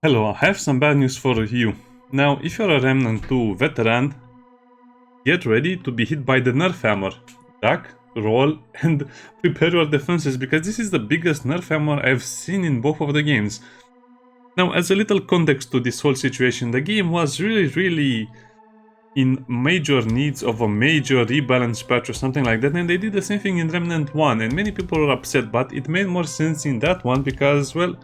Hello, I have some bad news for you. Now, if you're a Remnant 2 veteran, get ready to be hit by the NerfHammer. Duck, roll, and prepare your defenses because this is the biggest NerfHammer I've seen in both of the games. Now, as a little context to this whole situation, the game was really in major needs of a major rebalance patch or something like that, and they did the same thing in Remnant 1, and many people were upset, but it made more sense in that one because, well,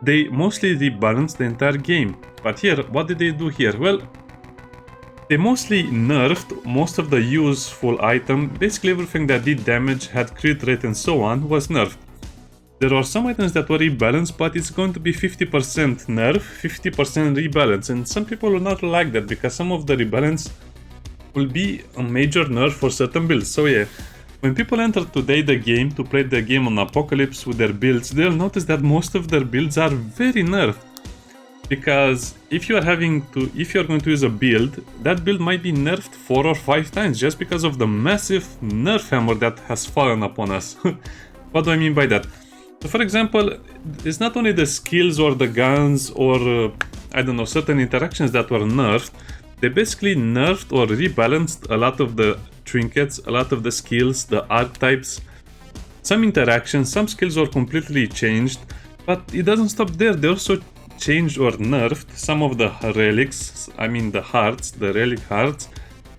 they mostly rebalanced the entire game. But here, what did they do here? Well, they mostly nerfed most of the useful item. Basically everything that did damage, had crit rate and so on was nerfed. There are some items that were rebalanced, but it's going to be 50% nerf, 50% rebalance, and some people will not like that because some of the rebalance will be a major nerf for certain builds. So yeah, when people enter today the game to play the game on Apocalypse with their builds, they'll notice that most of their builds are very nerfed. Because if you're going to use a build, that build might be nerfed 4 or 5 times just because of the massive nerf hammer that has fallen upon us. What do I mean by that? So for example, it's not only the skills or the guns or I don't know, certain interactions that were nerfed. They basically nerfed or rebalanced a lot of the trinkets, a lot of the skills, the archetypes, some interactions, some skills were completely changed, but it doesn't stop there. They also changed or nerfed some of the relics, I mean the hearts, the relic hearts,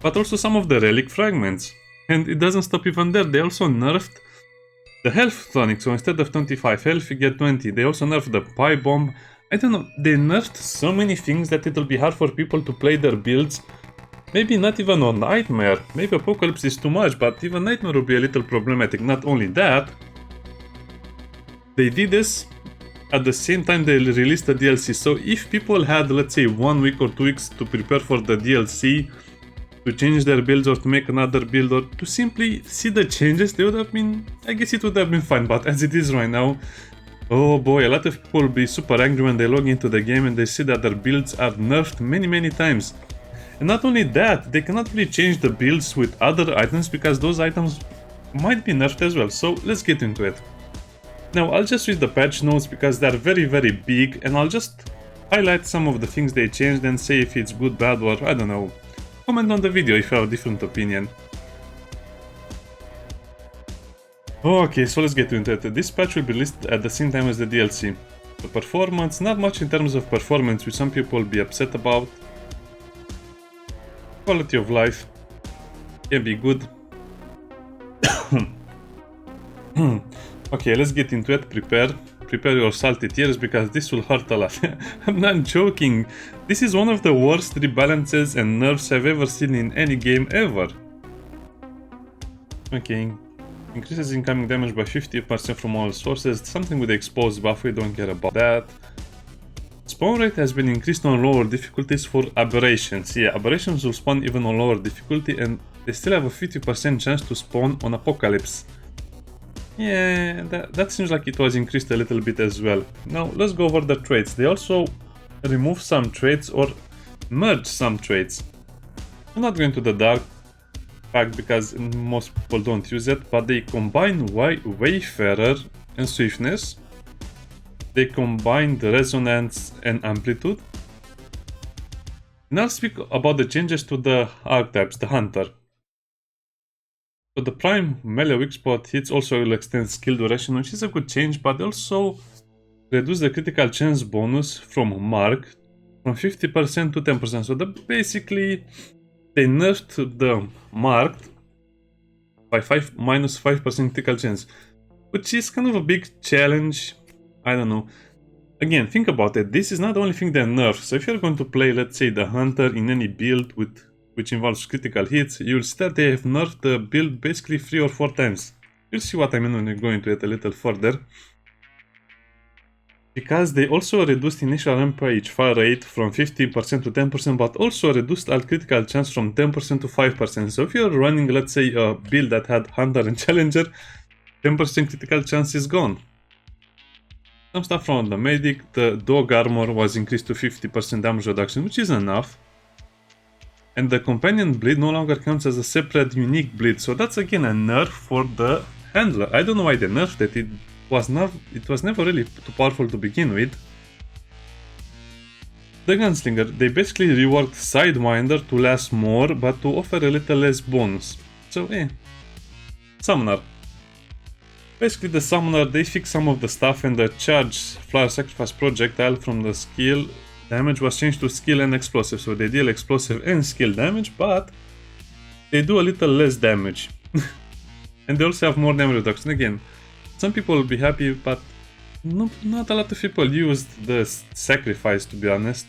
but also some of the relic fragments. And it doesn't stop even there, they also nerfed the health tonic, so instead of 25 health you get 20. They also nerfed the pie bomb. I don't know, they nerfed so many things that it'll be hard for people to play their builds. Maybe not even on Nightmare, maybe Apocalypse is too much, but even Nightmare will be a little problematic. Not only that, they did this at the same time they released the DLC, so if people had, let's say, 1 week or 2 weeks to prepare for the DLC, to change their builds or to make another build or to simply see the changes, they would have been, I guess it would have been fine, but as it is right now, oh boy, a lot of people will be super angry when they log into the game and they see that their builds are nerfed many times. And not only that, they cannot really change the builds with other items because those items might be nerfed as well, so let's get into it. Now I'll just read the patch notes because they're very big, and I'll just highlight some of the things they changed and say if it's good, bad, or I don't know. Comment on the video if you have a different opinion. Okay, so let's get into it. This patch will be released at the same time as the DLC. The performance, not much in terms of performance, which some people will be upset about. Quality of life can be good. Okay, let's get into it. Prepare your salty tears because this will hurt a lot. I'm not joking. This is one of the worst rebalances and nerfs I've ever seen in any game ever. Okay, increases incoming damage by 50% from all sources. Something with the exposed buff, we don't care about that. Spawn rate has been increased on lower difficulties for aberrations. Yeah, aberrations will spawn even on lower difficulty and they still have a 50% chance to spawn on Apocalypse. Yeah, that seems like it was increased a little bit as well. Now let's go over the traits. They also remove some traits or merge some traits. I'm not going to the dark pack because most people don't use it, but they combine Wayfarer and Swiftness. They combine the Resonance and Amplitude. Now I'll speak about the changes to the archetypes, the Hunter. So the prime melee weak spot hits also will extend skill duration, which is a good change, but also reduce the critical chance bonus from mark from 50% to 10%. So basically they nerfed the marked by minus 5% critical chance, which is kind of a big challenge. I don't know. Again, think about it. This is not the only thing they nerf. So if you're going to play, let's say, the Hunter in any build which involves critical hits, you'll see that they have nerfed the build basically 3 or 4 times. You'll see what I mean when we go into it a little further. Because they also reduced initial rampage fire rate from 15% to 10%, but also reduced all critical chance from 10% to 5%. So if you're running, let's say, a build that had Hunter and Challenger, 10% critical chance is gone. Some stuff from the medic, the dog armor was increased to 50% damage reduction, which is enough. And the companion bleed no longer counts as a separate unique bleed, so that's again a nerf for the handler. I don't know why they nerfed it. It was never really too powerful to begin with. the Gunslinger, they basically reworked Sidewinder to last more, but to offer a little less bonus. So, Summoner. Basically, the Summoner, they fix some of the stuff, and the charge Flyer Sacrifice projectile from the skill damage was changed to skill and explosive. So they deal explosive and skill damage, but they do a little less damage. And they also have more damage reduction. Again, some people will be happy, but not a lot of people used the sacrifice, to be honest.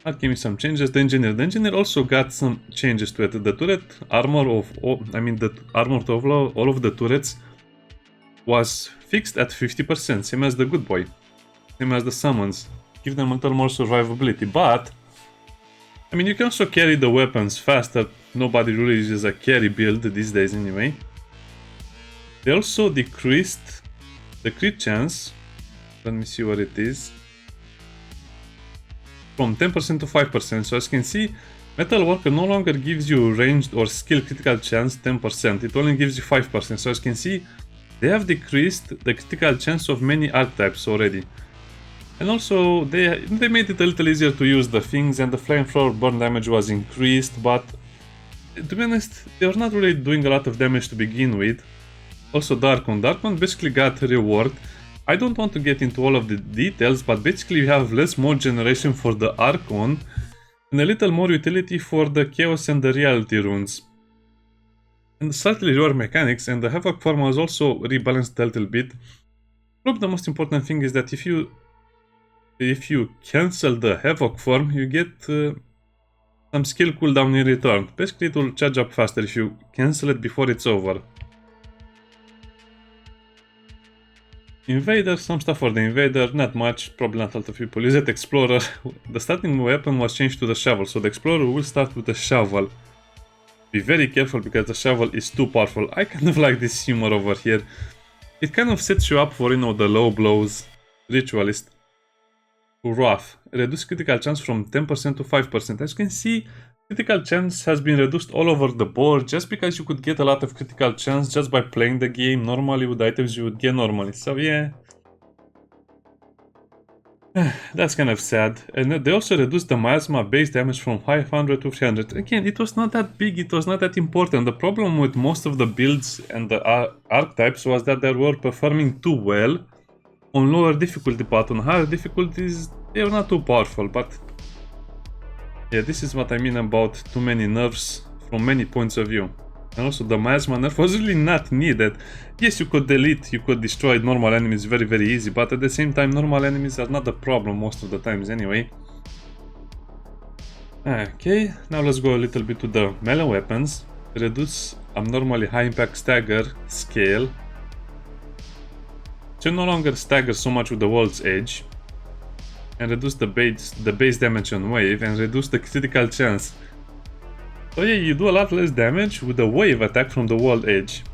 That gave me some changes. The Engineer also got some changes to it. The turret armor of the armor to all of the turrets was fixed at 50%, same as the Good Boy, same as the summons. Give them a little more survivability, but I mean, you can also carry the weapons faster. Nobody really uses a carry build these days anyway. They also decreased the crit chance. Let me see what it is. From 10% to 5%. So as you can see, Metal Worker no longer gives you ranged or skill critical chance 10%. It only gives you 5%. So as you can see, they have decreased the critical chance of many archetypes already. And also, they made it a little easier to use the things, and the flamethrower burn damage was increased, but to be honest, they were not really doing a lot of damage to begin with. Also Darkon basically got reworked. I don't want to get into all of the details, but basically you have less mode generation for the Archon, and a little more utility for the Chaos and the Reality runes. And slightly lower mechanics, and the Havoc form was also rebalanced a little bit. Probably the most important thing is that if you cancel the Havoc form, you get some skill cooldown in return. Basically, it will charge up faster if you cancel it before it's over. Invader, some stuff for the Invader, not much, probably not a lot of people use it. Explorer, the starting weapon was changed to the Shovel, so the Explorer will start with the Shovel. Be very careful because the Shovel is too powerful. I kind of like this humor over here. It kind of sets you up for, you know, the low blows. Ritualist. Wrath. Reduce critical chance from 10% to 5%. As you can see, critical chance has been reduced all over the board just because you could get a lot of critical chance just by playing the game normally with items you would get normally. So yeah, that's kind of sad. And they also reduced the miasma base damage from 500 to 300. Again, it was not that big, it was not that important. The problem with most of the builds and the archetypes was that they were performing too well on lower difficulty, but on higher difficulties they were not too powerful. But yeah, this is what I mean about too many nerfs from many points of view. And also the miasma nerf was really not needed. Yes, you could delete, you could destroy normal enemies very easy, but at the same time normal enemies are not the problem most of the times anyway. Okay, now let's go a little bit to the melee weapons. Reduce abnormally high impact stagger scale. So no longer stagger so much with the world's edge, and reduce the base damage on wave, and reduce the critical chance. So yeah, you do a lot less damage with the wave attack from the world edge.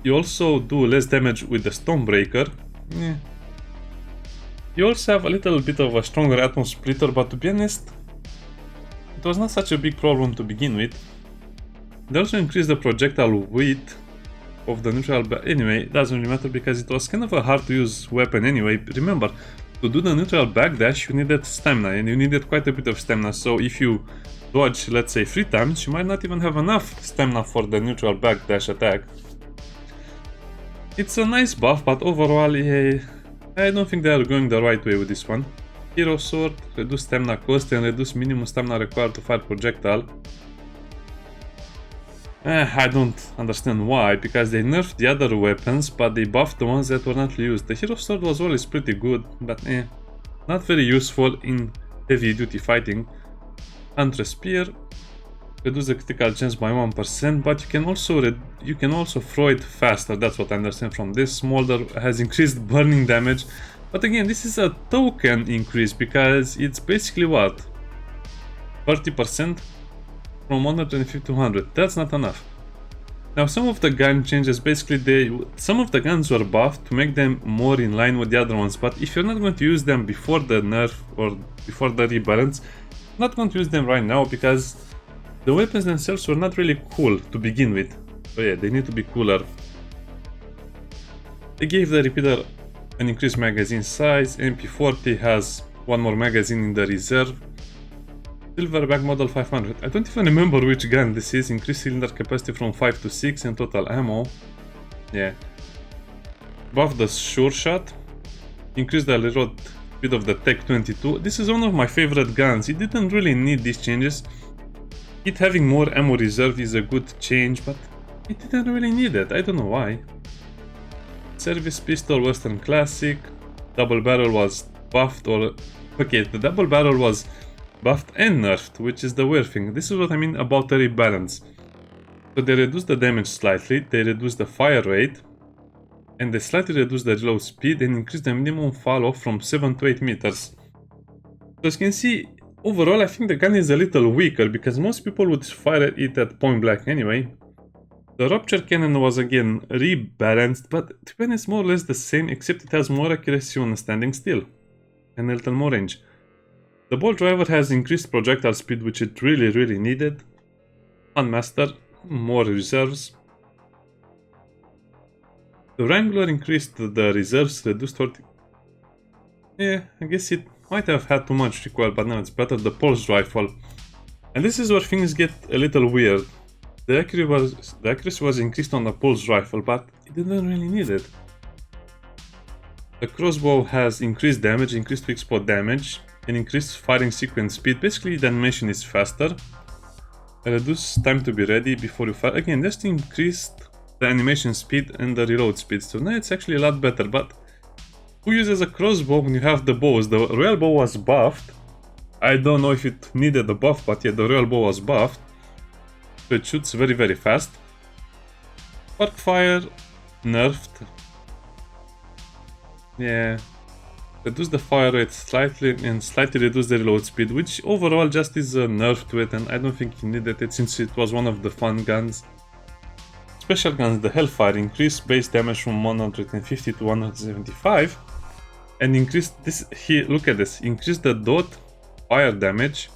You also do less damage with the Stonebreaker. Yeah. You also have a little bit of a stronger Atom Splitter, but to be honest, it was not such a big problem to begin with. They also increased the projectile width of the neutral, but anyway, it doesn't really matter because it was kind of a hard to use weapon anyway. Remember, to do the neutral backdash you needed stamina, and you needed quite a bit of stamina, so if you dodge, let's say 3 times, you might not even have enough stamina for the neutral backdash attack. It's a nice buff, but overall, yeah, I don't think they are going the right way with this one. Hero Sword, reduce stamina cost and reduce minimum stamina required to fire projectile. I don't understand why, because they nerfed the other weapons, but they buffed the ones that were not used. The Hero Sword was always pretty good, but not very useful in heavy duty fighting. Hunter Spear, reduce the critical chance by 1%, but you can also throw it faster. That's what I understand from this. Smolder has increased burning damage, but again, this is a token increase because it's basically what? 30%? From 125 to 100, that's not enough. Now some of the gun changes, basically some of the guns were buffed to make them more in line with the other ones, but if you're not going to use them before the nerf or before the rebalance, I'm not going to use them right now because the weapons themselves were not really cool to begin with. So yeah, they need to be cooler. They gave the repeater an increased magazine size. MP40 has one more magazine in the reserve. Silverback Model 500. I don't even remember which gun this is. Increased cylinder capacity from 5 to 6 and total ammo. Yeah. Buff the sure shot. Increase the reload speed of the Tech 22. This is one of my favorite guns. It didn't really need these changes. It having more ammo reserve is a good change, but it didn't really need it. I don't know why. Service pistol, Western Classic. Double barrel was buffed, or okay, the double barrel was buffed and nerfed, which is the weird thing. This is what I mean about the rebalance. So they reduce the damage slightly, they reduce the fire rate, and they slightly reduce the reload speed and increase the minimum fall off from 7 to 8 meters. So as you can see, overall I think the gun is a little weaker because most people would fire it at point blank anyway. The rupture cannon was again rebalanced, but to be honest more or less the same, except it has more accuracy on standing still and a little more range. The bolt driver has increased projectile speed, which it really needed. Unmaster, more reserves. The Wrangler increased the reserves, reduced 40. Yeah, I guess it might have had too much recoil, but now it's better. The pulse rifle. And this is where things get a little weird. The accuracy was increased on the pulse rifle, but it didn't really need it. The crossbow has increased damage, increased weak spot damage, and increased firing sequence speed. Basically the animation is faster. Reduce time to be ready before you fire. Again, just increased the animation speed and the reload speed. So now it's actually a lot better, but who uses a crossbow when you have the bows? The royal bow was buffed. I don't know if it needed a buff, but yeah, the royal bow was buffed. So it shoots very fast. Spark fire nerfed. Yeah. Reduce the fire rate slightly and slightly reduce the reload speed, which overall just is a nerf to it, and I don't think you needed it since it was one of the fun guns. Special guns, the Hellfire increased base damage from 150 to 175 and increased this here, look at this, increased the dot fire damage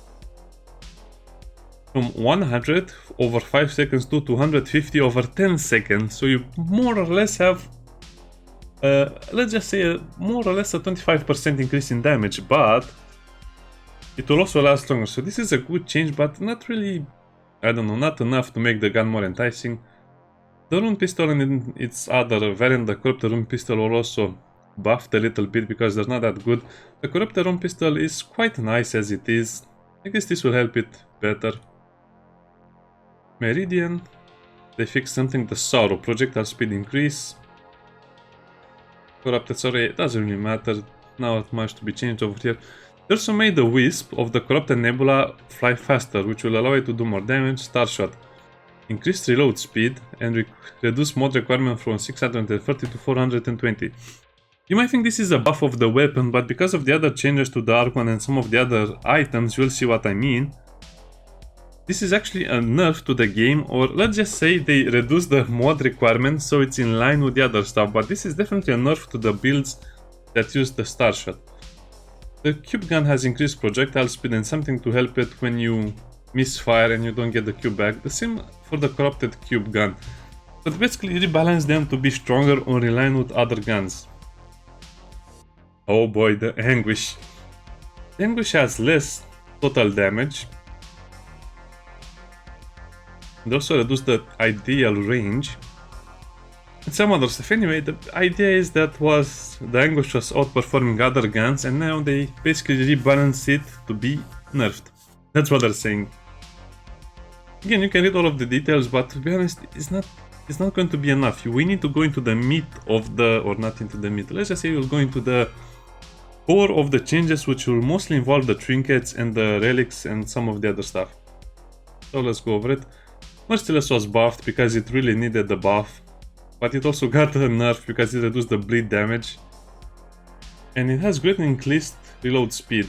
from 100 over 5 seconds to 250 over 10 seconds. So you more or less have let's just say more or less a 25% increase in damage, but it will also last longer. So this is a good change, but not really, I don't know, not enough to make the gun more enticing. The rune pistol and its other variant, the corrupted rune pistol, will also buffed a little bit because they're not that good. The corrupted rune pistol is quite nice as it is. I guess this will help it better. Meridian, they fixed something, the sorrow, projectile speed increase. Corrupted, sorry, it doesn't really matter, not much to be changed over here. They also made the wisp of the corrupted nebula fly faster, which will allow it to do more damage. Starshot, increased reload speed and reduce mod requirement from 630 to 420. You might think this is a buff of the weapon, but because of the other changes to the Arc One and some of the other items, you'll see what I mean. This is actually a nerf to the game, or let's just say they reduce the mod requirement so it's in line with the other stuff, but this is definitely a nerf to the builds that use the Starshot. The cube gun has increased projectile speed and something to help it when you misfire and you don't get the cube back. The same for the corrupted cube gun. But basically rebalance them to be stronger or in line with other guns. Oh boy, the Anguish. The Anguish has less total damage. They also reduce the ideal range. And some other stuff. Anyway, the idea is that the Anguish was outperforming other guns, and now they basically rebalance it to be nerfed. That's what they're saying. Again, you can read all of the details, but to be honest, it's not going to be enough. We need to go into the meat of the, or not into the meat. Let's just say we'll go into the core of the changes, which will mostly involve the trinkets and the relics and some of the other stuff. So let's go over it. Merciless was buffed because it really needed the buff, but it also got a nerf because it reduced the bleed damage. And it has greatly increased reload speed.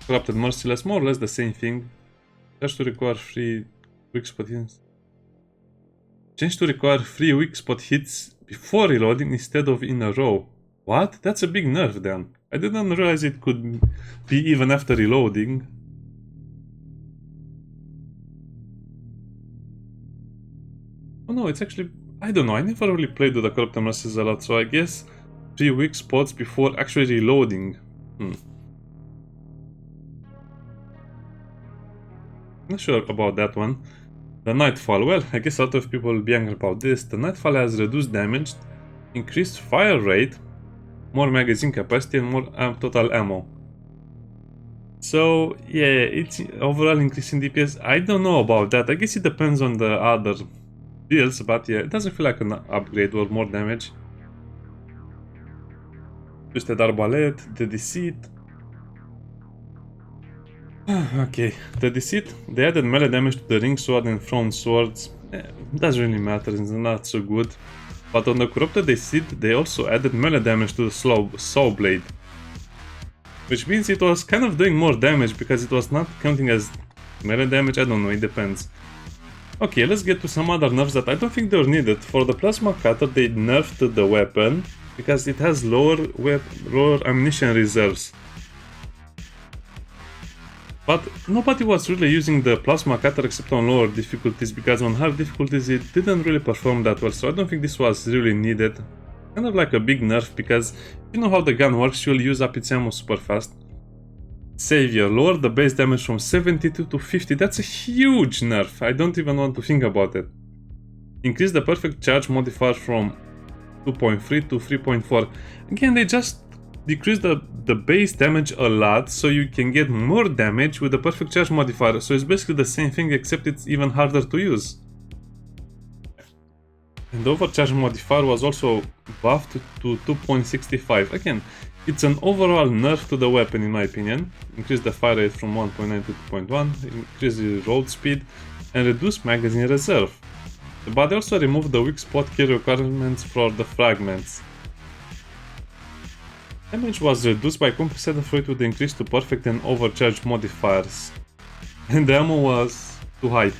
Corrupted Merciless, more or less the same thing. Change to require 3 weak spot hits. Change to require 3 weak spot hits before reloading instead of in a row. What? That's a big nerf then. I didn't realize it could be even after reloading. Oh no, it's actually, I don't know, I never really played with the Corrupted Merciless a lot, so I guess 3 weak spots before actually reloading. Not sure about that one. The Nightfall, well, I guess a lot of people will be angry about this. The Nightfall has reduced damage, increased fire rate, more magazine capacity, and more total ammo. So, yeah, it's overall increasing DPS. I don't know about that. I guess it depends on the other builds, but yeah, it doesn't feel like an upgrade or more damage. Twisted Arbalete, the Deceit. Okay, the Deceit, they added melee damage to the ring sword and thrown swords. Doesn't really matter, it's not so good. But on the Corrupted Deceit, they also added melee damage to the saw blade. Which means it was kind of doing more damage because it was not counting as melee damage, I don't know, it depends. Okay, let's get to some other nerfs that I don't think they were needed. For the Plasma Cutter, they nerfed the weapon because it has lower ammunition reserves. But nobody was really using the Plasma Cutter except on lower difficulties, because on hard difficulties it didn't really perform that well, so I don't think this was really needed. Kind of like a big nerf, because you know how the gun works, you'll use up its ammo super fast. Savior, lower the base damage from 72 to 50, that's a huge nerf, I don't even want to think about it. Increase the perfect charge modifier from 2.3 to 3.4. Again, they just decrease the base damage a lot, so you can get more damage with the perfect charge modifier, so it's basically the same thing except it's even harder to use. And the overcharge modifier was also buffed to 2.65. Again, it's an overall nerf to the weapon in my opinion. Increase the fire rate from 1.9 to 2.1, increase the roll speed, and reduce magazine reserve. But they also removed the weak spot kill requirements for the fragments. Damage was reduced by compensating for it with the increase to perfect and overcharge modifiers. And the ammo was too high.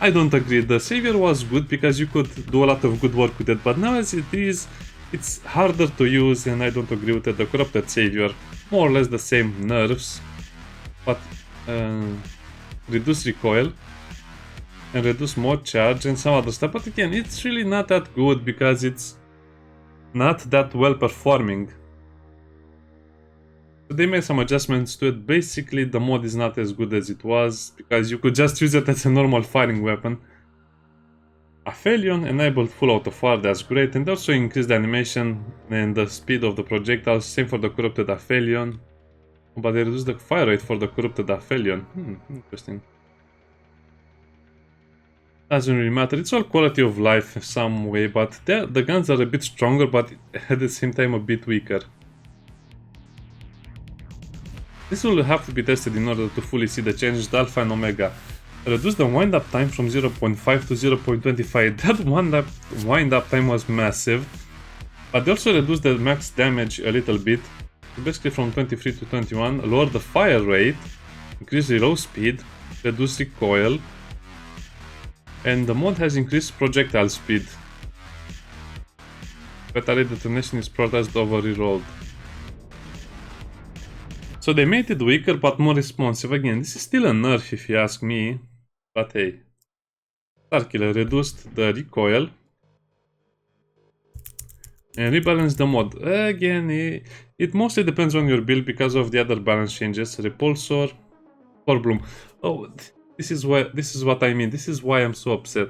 I don't agree, the Savior was good because you could do a lot of good work with it, but now as it is, it's harder to use and I don't agree with it. The Corrupted Savior, more or less the same nerfs, but reduce recoil and reduce more charge and some other stuff, but again, it's really not that good because it's not that well performing. So they made some adjustments to it. Basically, the mod is not as good as it was because you could just use it as a normal firing weapon. Aphelion enabled full auto fire, that's great, and also increased the animation and the speed of the projectiles. Same for the Corrupted Aphelion, but they reduced the fire rate for the Corrupted Aphelion. Interesting. Doesn't really matter. It's all quality of life in some way, but the guns are a bit stronger, but at the same time a bit weaker. This will have to be tested in order to fully see the changes. The Alpha and Omega reduce the wind-up time from 0.5 to 0.25. That wind-up time was massive, but they also reduced the max damage a little bit, basically from 23 to 21. Lower the fire rate, increase the reload speed, reduce recoil, and the mod has increased projectile speed. Better detonation is prioritized over reload. So they made it weaker but more responsive. Again, this is still a nerf if you ask me, but hey. Starkiller reduced the recoil and rebalanced the mod. Again, it mostly depends on your build because of the other balance changes. Repulsor, Spore Bloom. Oh, this is what I mean. This is why I'm so upset.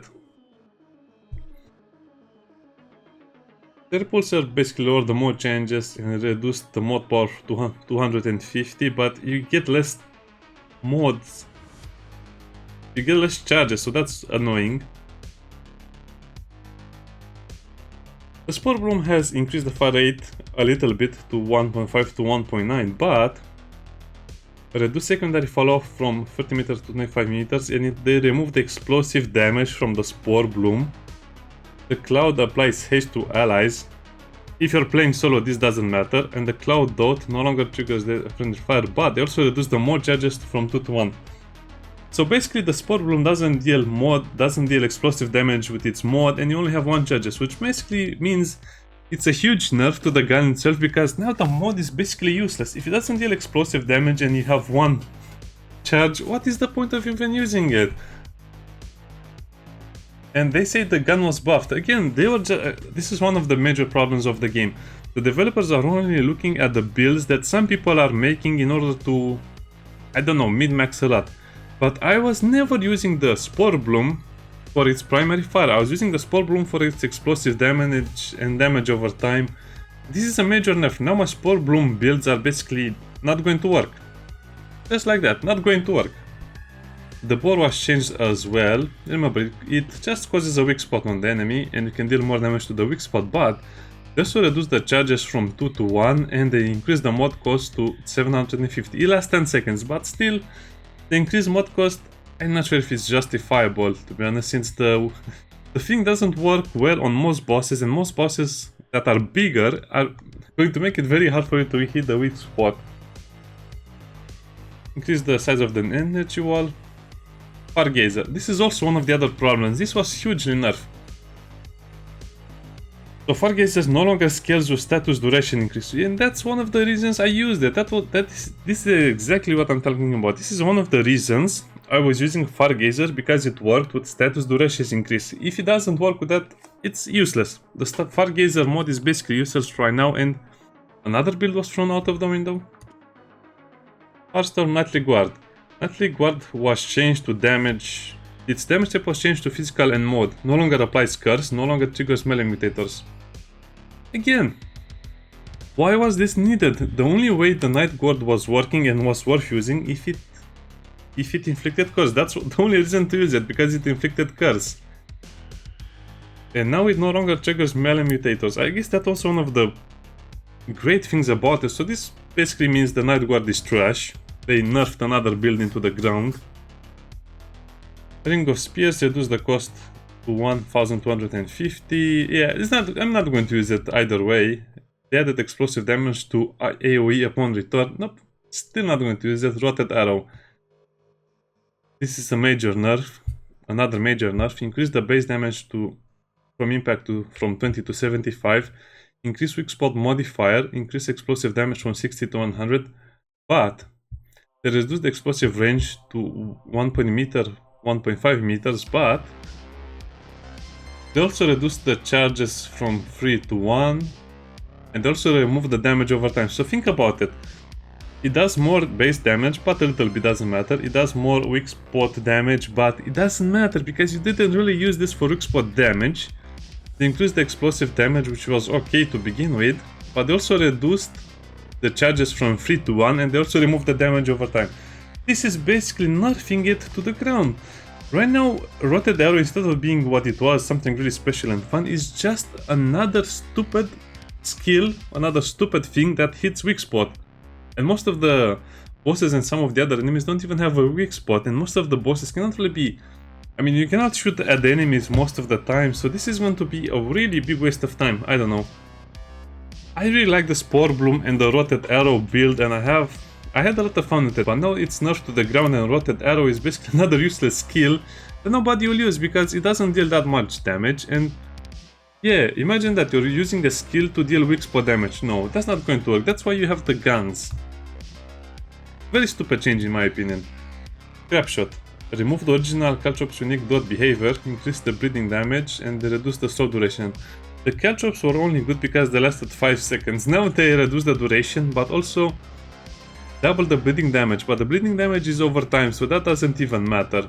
The Repulsor basically lowered the mod changes and reduced the mod power to 250, but you get less mods. You get less charges, so that's annoying. The Spore Bloom has increased the fire rate a little bit to 1.5 to 1.9, but reduced secondary fall-off from 30 meters to 25 meters, and they removed the explosive damage from the Spore Bloom. The Cloud applies haste to allies. If you're playing solo, this doesn't matter, and the Cloud Dot no longer triggers the friendly fire, but they also reduce the mod charges from 2 to 1. So basically the Spore Bloom doesn't deal explosive damage with its mod, and you only have 1 charges, which basically means it's a huge nerf to the gun itself, because now the mod is basically useless. If it doesn't deal explosive damage and you have 1 charge, what is the point of even using it? and they say the gun was buffed. Again, they were this is one of the major problems of the game. The developers are only looking at the builds that some people are making in order to, I don't know, min-max a lot. But I was never using the Spore Bloom for its primary fire. I was using the Spore Bloom for its explosive damage and damage over time. This is a major nerf. Now my Spore Bloom builds are basically not going to work. Just like that, not going to work. The bore was changed as well. Remember, it just causes a weak spot on the enemy and you can deal more damage to the weak spot, but they also reduce the charges from 2 to 1 and they increase the mod cost to 750. It lasts 10 seconds, but still, the increased mod cost, I'm not sure if it's justifiable, to be honest, since the thing doesn't work well on most bosses, and most bosses that are bigger are going to make it very hard for you to hit the weak spot. Increase the size of the energy wall. Fargazer. This is also one of the other problems. This was hugely nerfed. So Fargazer no longer scales with status duration increase, and that's one of the reasons I used it. This is exactly what I'm talking about. This is one of the reasons I was using Fargazer, because it worked with status duration increase. If it doesn't work with that, it's useless. The Fargazer mod is basically useless right now, and another build was thrown out of the window. Firestorm Nightly Guard. Nightly Guard was changed to damage. Its damage type was changed to physical and mode. No longer applies curse, no longer triggers melee mutators. Again, why was this needed? The only way the Night Guard was working and was worth using if it inflicted curse. That's the only reason to use it, because it inflicted curse. And now it no longer triggers melee mutators. I guess that's also one of the great things about it. So this basically means the Night Guard is trash. They nerfed another build into the ground. Ring of Spears reduced the cost to 1250. Yeah, I'm not going to use it either way. They added explosive damage to AoE upon return. Nope, still not going to use it. Rotted Arrow. This is a major nerf. Another major nerf. Increase the base damage from impact from 20 to 75. Increase weak spot modifier. Increase explosive damage from 60 to 100. But they reduced the explosive range to 1.5 meters, but they also reduced the charges from 3 to 1, and they also removed the damage over time. So think about it. It does more base damage, but a little bit doesn't matter. It does more weak spot damage, but it doesn't matter because you didn't really use this for weak spot damage. They increased the explosive damage, which was okay to begin with, but they also reduced the charges from 3 to 1, and they also remove the damage over time. This is basically nerfing it to the ground. Right now, Rotted Arrow, instead of being what it was, something really special and fun, is just another stupid skill, another stupid thing that hits weak spot. And most of the bosses and some of the other enemies don't even have a weak spot, and most of the bosses cannot really be... I mean, you cannot shoot at the enemies most of the time, so this is going to be a really big waste of time. I don't know. I really like the Spore Bloom and the Rotted Arrow build, and I had a lot of fun with it, but now it's nerfed to the ground, and Rotted Arrow is basically another useless skill that nobody will use because it doesn't deal that much damage. And yeah, imagine that you're using a skill to deal weak spot damage. No, that's not going to work. That's why you have the guns. Very stupid change in my opinion. Scrapshot. Remove the original Caltrops unique dot behavior, increase the bleeding damage, and reduce the slow duration. The Caltrops were only good because they lasted 5 seconds. Now they reduce the duration, but also double the bleeding damage. But the bleeding damage is over time, so that doesn't even matter.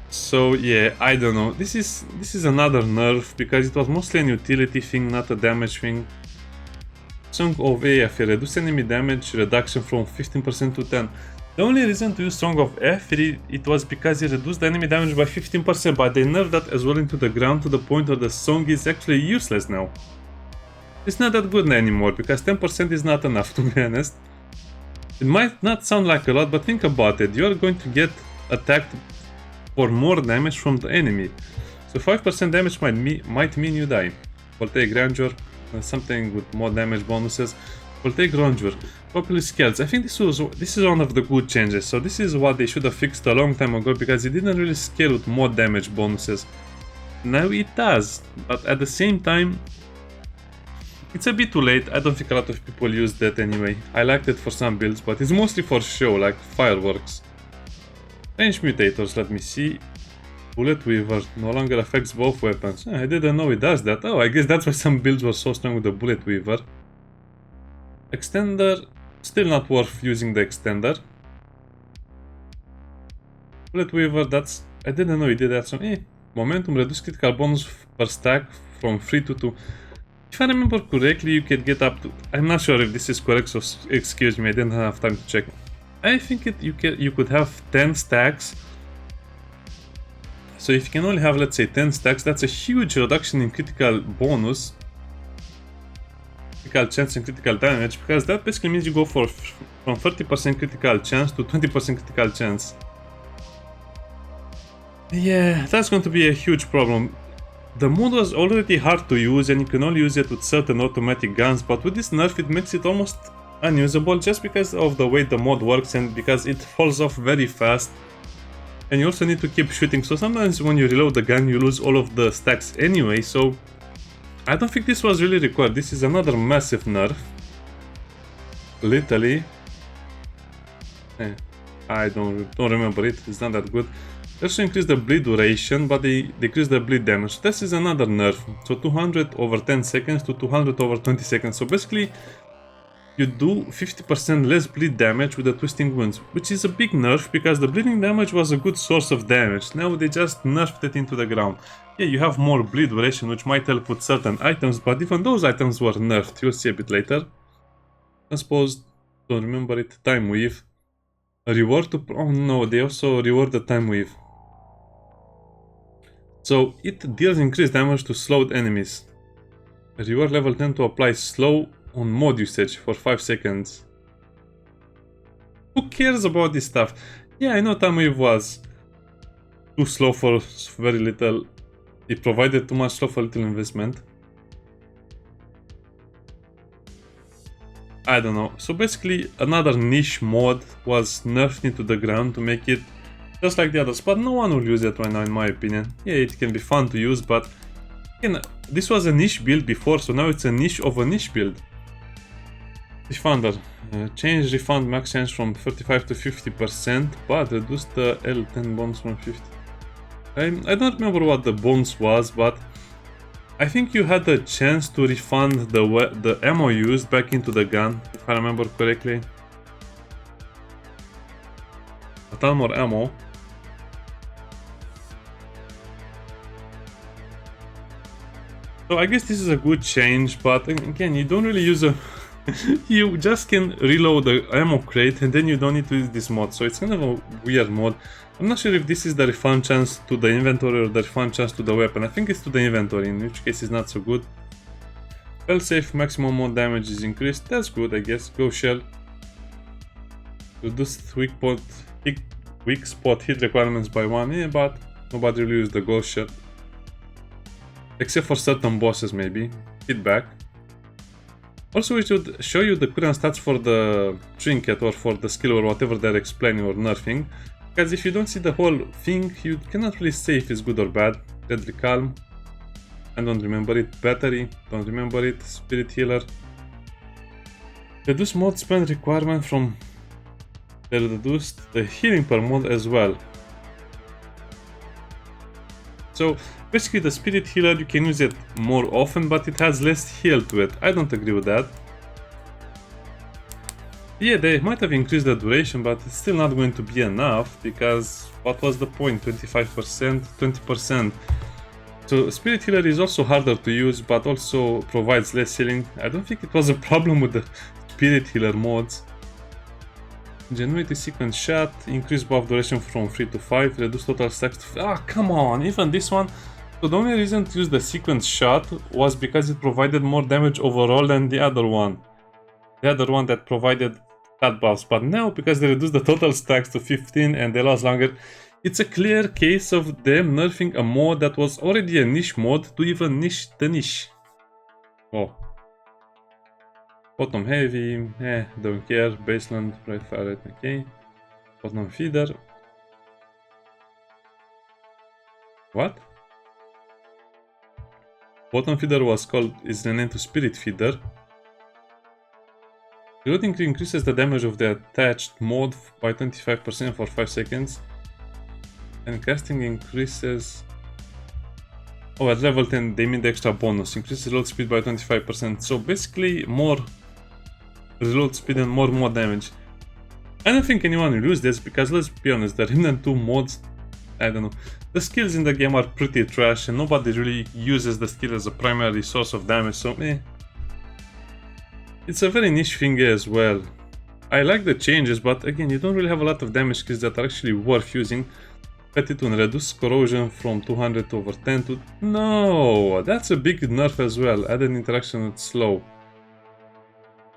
So yeah, I don't know. This is another nerf because it was mostly an utility thing, not a damage thing. Song of AF, reduce enemy damage reduction from 15% to 10%. The only reason to use Song of F, it was because it reduced the enemy damage by 15%, but they nerfed that as well into the ground to the point where the song is actually useless now. It's not that good anymore, because 10% is not enough, to be honest. It might not sound like a lot, but think about it. You are going to get attacked for more damage from the enemy. So 5% damage might mean you die. Voltaic Grandeur, something with more damage bonuses. Voltaic Grandeur. Populous Scales. I think this is one of the good changes. So this is what they should have fixed a long time ago, because it didn't really scale with more damage bonuses. Now it does, but at the same time, it's a bit too late. I don't think a lot of people use that anyway. I liked it for some builds, but it's mostly for show, like fireworks. Range mutators, let me see. Bullet Weaver no longer affects both weapons. I didn't know it does that. Oh, I guess that's why some builds were so strong with the Bullet Weaver. Extender, still not worth using the extender. Bullet Weaver, that's... I didn't know it did that. So, momentum, reduce critical bonus per stack from 3 to 2. If I remember correctly, you can get up to... I'm not sure if this is correct, so excuse me, I didn't have time to check. I think you could have 10 stacks. So if you can only have, let's say, 10 stacks, that's a huge reduction in critical bonus, critical chance and critical damage, because that basically means you go from 30% critical chance to 20% critical chance. Yeah, that's going to be a huge problem. The mod was already hard to use and you can only use it with certain automatic guns, but with this nerf it makes it almost unusable just because of the way the mod works and because it falls off very fast. And you also need to keep shooting, so sometimes when you reload the gun you lose all of the stacks anyway, so I don't think this was really required. This is another massive nerf. Literally. I don't remember it, it's not that good. They also increase the bleed duration, but they decrease the bleed damage. This is another nerf, so 200 over 10 seconds to 200 over 20 seconds. So basically you do 50% less bleed damage with the twisting wounds, which is a big nerf because the bleeding damage was a good source of damage. Now they just nerfed it into the ground. Yeah, you have more bleed duration, which might help with certain items, but even those items were nerfed. You'll see a bit later. Transposed, don't remember it. Time weave. A reward to... oh no, they also reward the time weave. So it deals increased damage to slowed enemies. A reward level 10 to apply slow on mod usage for 5 seconds. Who cares about this stuff? Yeah, I know time wave was too slow for very little. It provided too much slow for little investment. I don't know. So basically another niche mod was nerfed into the ground to make it just like the others, but no one will use it right now in my opinion. Yeah, it can be fun to use, but again, this was a niche build before, so now it's a niche of a niche build. Refunder. Change refund max chance from 35 to 50%, but reduce the L10 bonus from 50. I don't remember what the bonus was, but I think you had the chance to refund the ammo used back into the gun, if I remember correctly. A ton more ammo. So I guess this is a good change, but again, you don't really use a... you just can reload the ammo crate and then you don't need to use this mod, so it's kind of a weird mod. I'm not sure if this is the refund chance to the inventory or the refund chance to the weapon. I think it's to the inventory, in which case it's not so good. Failsafe, maximum mod damage is increased, that's good I guess. Go shell. Reduced weak spot hit requirements by 1, yeah, but nobody will use the ghost shell. Except for certain bosses maybe. Hit back. Also, we should show you the current stats for the Trinket or for the skill or whatever they're explaining or nerfing. Because if you don't see the whole thing, you cannot really say if it's good or bad. Deadly Calm. I don't remember it. Battery. Don't remember it. Spirit Healer. Reduce mod spend requirement from... They reduced the healing per mod as well. So basically the Spirit Healer, you can use it more often, but it has less heal to it. I don't agree with that. Yeah, they might have increased the duration, but it's still not going to be enough, because what was the point? 25%, 20%. So Spirit Healer is also harder to use, but also provides less healing. I don't think it was a problem with the Spirit Healer mods. Generate a sequence shot, increase buff duration from 3 to 5, reduce total stacks to... Ah, come on, even this one. So the only reason to use the sequence shot was because it provided more damage overall than the other one. The other one that provided cut buffs, but now because they reduced the total stacks to 15 and they last longer, it's a clear case of them nerfing a mod that was already a niche mod to even niche the niche. Oh. Bottom heavy, don't care. Baseland, right fire, okay. Bottom feeder. What? Bottom feeder is renamed to Spirit Feeder. Reloading increases the damage of the attached mod by 25% for 5 seconds. And casting increases... Oh, at level 10 they mean the extra bonus. Increases reload speed by 25%. So basically more reload speed and more damage. I don't think anyone will use this because let's be honest, the Remnant 2 mods, I don't know. The skills in the game are pretty trash and nobody really uses the skill as a primary source of damage, so it's a very niche thing as well. I like the changes, but again, you don't really have a lot of damage skills that are actually worth using. Petitune, reduce corrosion from 200 to over 10 to... No! That's a big nerf as well. Added interaction with slow.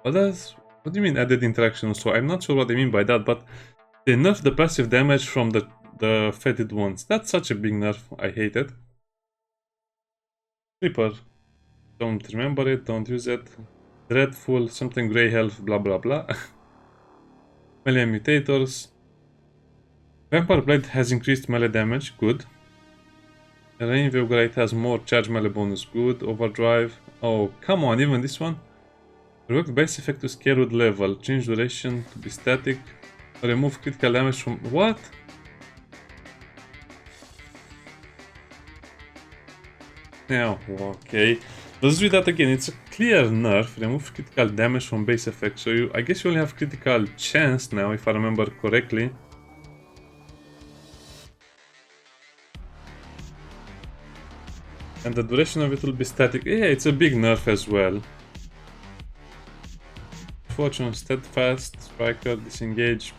What do you mean added interaction with slow? I'm not sure what they mean by that, but they nerf the passive damage from the fetid ones. That's such a big nerf. I hate it. Creeper. Don't remember it, don't use it. Dreadful, something grey health, blah blah blah. Melee mutators. Vampire Blade has increased melee damage, good. Rainwave Glide has more charge melee bonus, good. Overdrive, oh come on, even this one. Revoke base effect to Scarewood level, change duration to be static. Remove critical damage from... what? Now, okay. Let's do that again. It's a clear nerf. Remove critical damage from base effect. So I guess you only have critical chance now, if I remember correctly. And the duration of it will be static. Yeah, it's a big nerf as well. Fortune, steadfast, striker, disengage.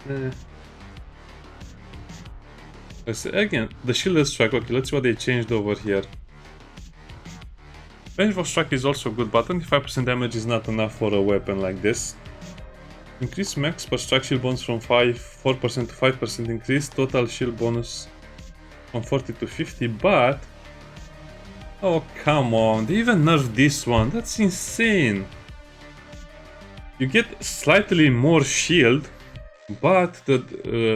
Let's see, again, the shielded strike. Okay, let's see what they changed over here. Range of strike is also good, but 25% damage is not enough for a weapon like this. Increase max per strike shield bonus from 4% to 5%. Increase total shield bonus from 40 to 50, but... oh, come on, they even nerfed this one. That's insane. You get slightly more shield, but the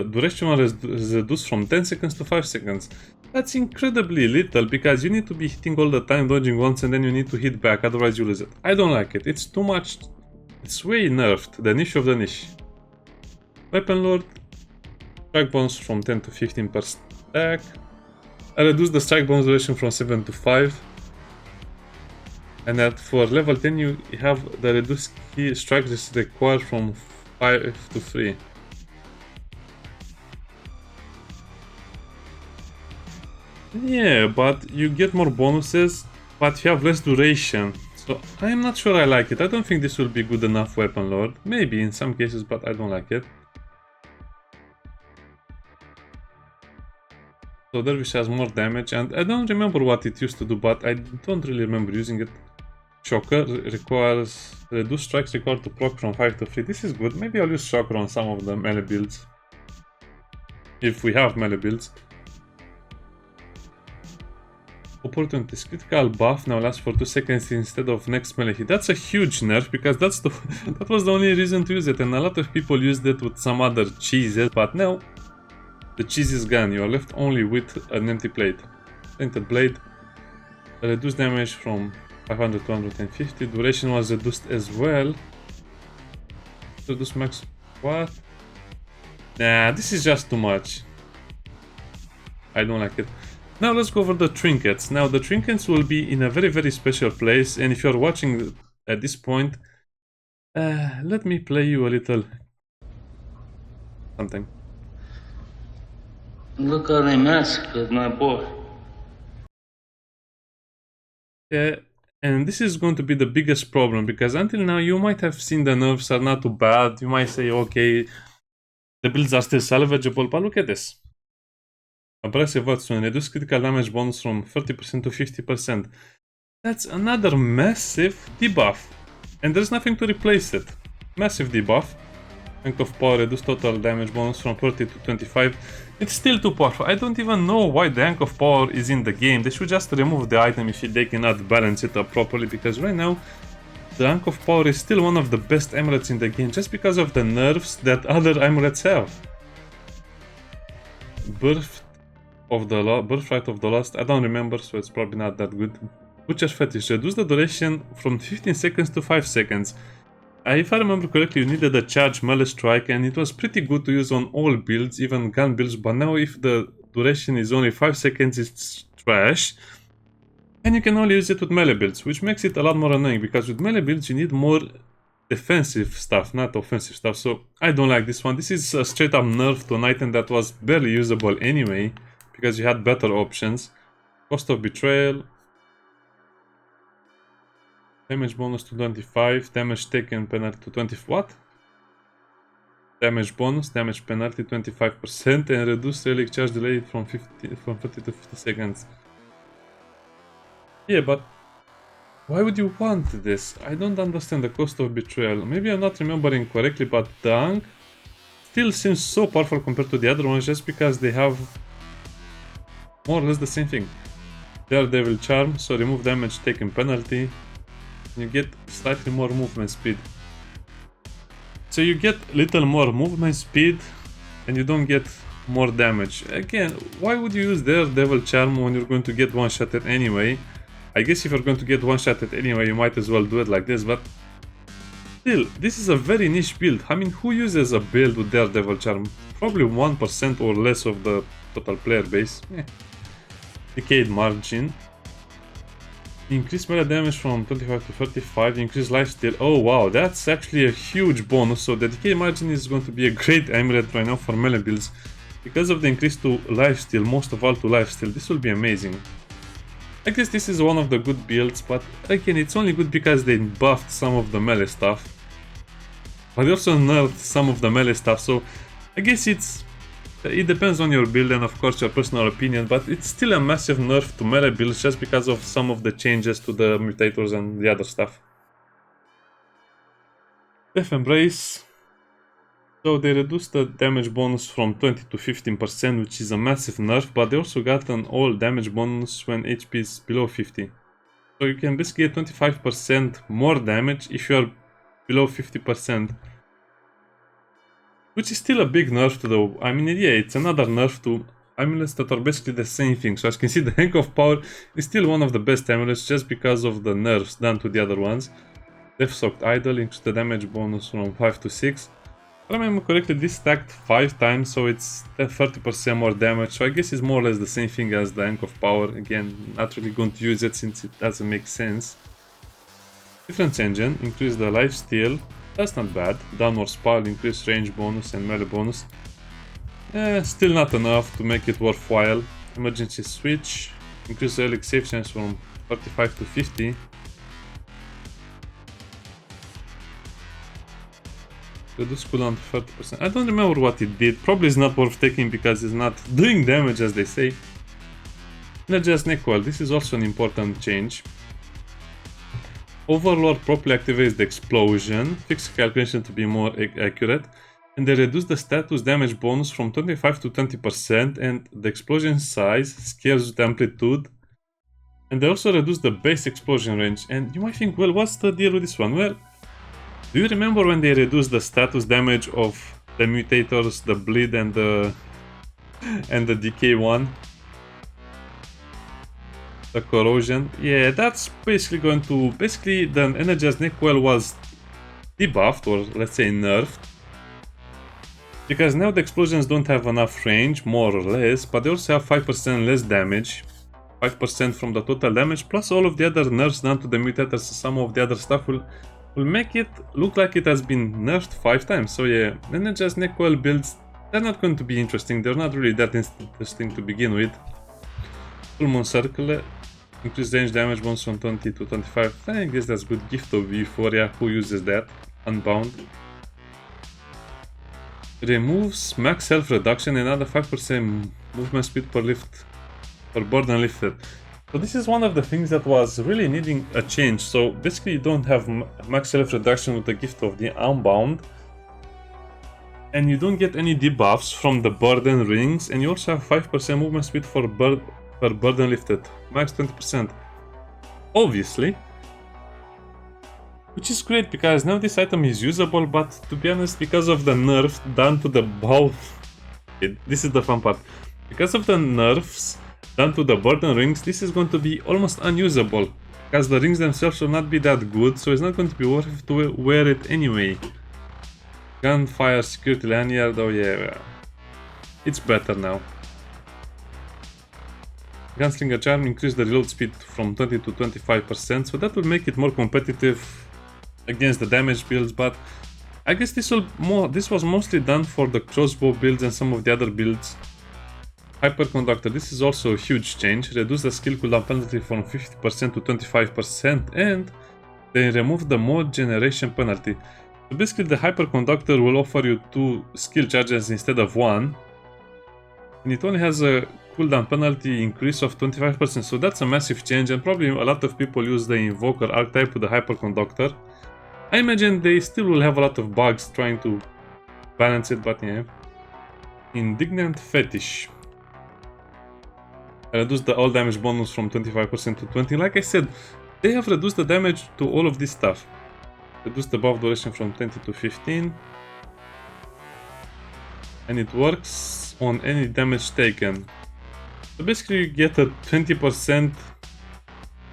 duration is reduced from 10 seconds to 5 seconds. That's incredibly little, because you need to be hitting all the time, dodging once, and then you need to hit back, otherwise you lose it. I don't like it. It's too much. It's way nerfed. The niche of the niche. Weapon Lord. Strike bonus from 10 to 15% stack. I reduce the strike bonus duration from 7 to 5. And that for level 10 you have the reduced key strikes is required from 5 to 3. Yeah, but you get more bonuses, but you have less duration. So I'm not sure I like it. I don't think this will be good enough, Weapon Lord. Maybe in some cases, but I don't like it. So Dervish has more damage, and I don't remember what it used to do, but I don't really remember using it. Shocker requires reduce strikes required to proc from 5 to 3. This is good. Maybe I'll use Shocker on some of the melee builds. If we have melee builds. Opportunities. Critical buff now lasts for 2 seconds instead of next melee hit. That's a huge nerf, because that was the only reason to use it, and a lot of people used it with some other cheeses, but now the cheese is gone. You are left only with an empty plate. Tainted Blade. Reduced damage from 500 to 150. Duration was reduced as well. Reduce max. What? Nah, this is just too much. I don't like it. Now let's go over the trinkets. Now the trinkets will be in a very special place, and if you're watching at this point, let me play you a little something. Look how they massacred my boy. Yeah, and this is going to be the biggest problem, because until now you might have seen the nerfs are not too bad. You might say, okay, the builds are still salvageable, but look at this. Abrasive Watson, reduce critical damage bonus from 30% to 50%. That's another massive debuff, and there's nothing to replace it. Massive debuff. Ank of Power, reduce total damage bonus from 30 to 25. It's still too powerful. I don't even know why the Ank of Power is in the game. They should just remove the item if they cannot balance it up properly, because right now the Ank of Power is still one of the best amulets in the game, just because of the nerfs that other amulets have. Birthright of the Lost, I don't remember, so it's probably not that good. Butcher's Fetish, reduce the duration from 15 seconds to 5 seconds. If I remember correctly, you needed a charge melee strike, and it was pretty good to use on all builds, even gun builds, but now if the duration is only 5 seconds, it's trash. And you can only use it with melee builds, which makes it a lot more annoying, because with melee builds you need more defensive stuff, not offensive stuff. So I don't like this one. This is a straight up nerf to an item that was barely usable anyway, because you had better options. Cost of betrayal. Damage bonus to 25, damage taken penalty to 20. What? Damage bonus, damage penalty 25%, and reduce relic charge delay from 30 to 50 seconds. Yeah, but why would you want this? I don't understand the cost of betrayal. Maybe I'm not remembering correctly, but Dunk still seems so powerful compared to the other ones just because they have more or less the same thing. Daredevil charm, so remove damage taken penalty. You get slightly more movement speed. So you get little more movement speed and you don't get more damage. Again, why would you use Daredevil charm when you're going to get one-shotted anyway? I guess if you're going to get one-shotted anyway, you might as well do it like this, but still, this is a very niche build. I mean, who uses a build with Daredevil charm? Probably 1% or less of the total player base. Decayed margin. Increase melee damage from 25 to 35, increase lifesteal. Oh wow, that's actually a huge bonus. So the decay margin is going to be a great amulet right now for melee builds. Because of the increase to lifesteal, most of all to lifesteal, this will be amazing. I guess this is one of the good builds, but again, it's only good because they buffed some of the melee stuff. But they also nerfed some of the melee stuff, so I guess it depends on your build and of course your personal opinion, but it's still a massive nerf to melee builds just because of some of the changes to the mutators and the other stuff. Death Embrace. So they reduced the damage bonus from 20 to 15%, which is a massive nerf, but they also got an all damage bonus when HP is below 50. So you can basically get 25% more damage if you are below 50%. Which is still a big nerf to the... I mean, yeah, it's another nerf to amulets that are basically the same thing. So as you can see, the Hank of Power is still one of the best amulets just because of the nerfs done to the other ones. Death Soaked Idol increased the damage bonus from 5 to 6. If I remember correctly, this stacked 5 times, so it's 30% more damage. So I guess it's more or less the same thing as the Hank of Power. Again, not really going to use it since it doesn't make sense. Difference Engine increased the lifesteal. That's not bad. Downward Spiral, increased range bonus and melee bonus. Still not enough to make it worthwhile. Emergency Switch, increased relic save chance from 35 to 50. Reduce cooldown to 30%. I don't remember what it did. Probably it's not worth taking because it's not doing damage as they say. Energized Neckcoil, this is also an important change. Overlord properly activates the explosion, fix calculation to be more accurate, and they reduce the status damage bonus from 25 to 20%, and the explosion size scales with amplitude, and they also reduce the base explosion range. And you might think, well, what's the deal with this one? Well, do you remember when they reduced the status damage of the mutators, the bleed and the decay one? The corrosion, yeah, that's basically going to... Basically, the energized Neckcoil was debuffed, or let's say nerfed. Because now the explosions don't have enough range, more or less, but they also have 5% less damage. 5% from the total damage, plus all of the other nerfs done to the mutators, some of the other stuff will make it look like it has been nerfed 5 times. So yeah, energized Neckcoil builds, they're not going to be interesting, they're not really that interesting to begin with. Full Moon Circle, increased range damage bonus from 20 to 25. I guess that's good. Gift of Euphoria, who uses that? Unbound. Removes max health reduction and another 5% movement speed per lift, per burden lifted. So this is one of the things that was really needing a change. So basically you don't have max health reduction with the Gift of the Unbound. And you don't get any debuffs from the burden rings, and you also have 5% movement speed for per burden lifted, max 20%, obviously, which is great because now this item is usable. But to be honest, because of the nerf done to the bow, this is the fun part, because of the nerfs done to the burden rings, this is going to be almost unusable because the rings themselves will not be that good, so it's not going to be worth it to wear it anyway. Gunfire security lanyard, oh yeah, it's better now. Gunslinger Charm increased the reload speed from 20 to 25%, so that will make it more competitive against the damage builds, but I guess this was mostly done for the crossbow builds and some of the other builds. Hyperconductor, this is also a huge change. Reduce the skill cooldown penalty from 50% to 25%, and they remove the mod generation penalty. So basically the Hyperconductor will offer you 2 skill charges instead of 1, and it only has a cooldown penalty increase of 25%, so that's a massive change, and probably a lot of people use the Invoker archetype with the Hyperconductor. I imagine they still will have a lot of bugs trying to balance it, but yeah. Indignant Fetish. Reduce the all damage bonus from 25% to 20%. Like I said, they have reduced the damage to all of this stuff. Reduce the buff duration from 20 to 15. And it works on any damage taken. So basically you get a 20%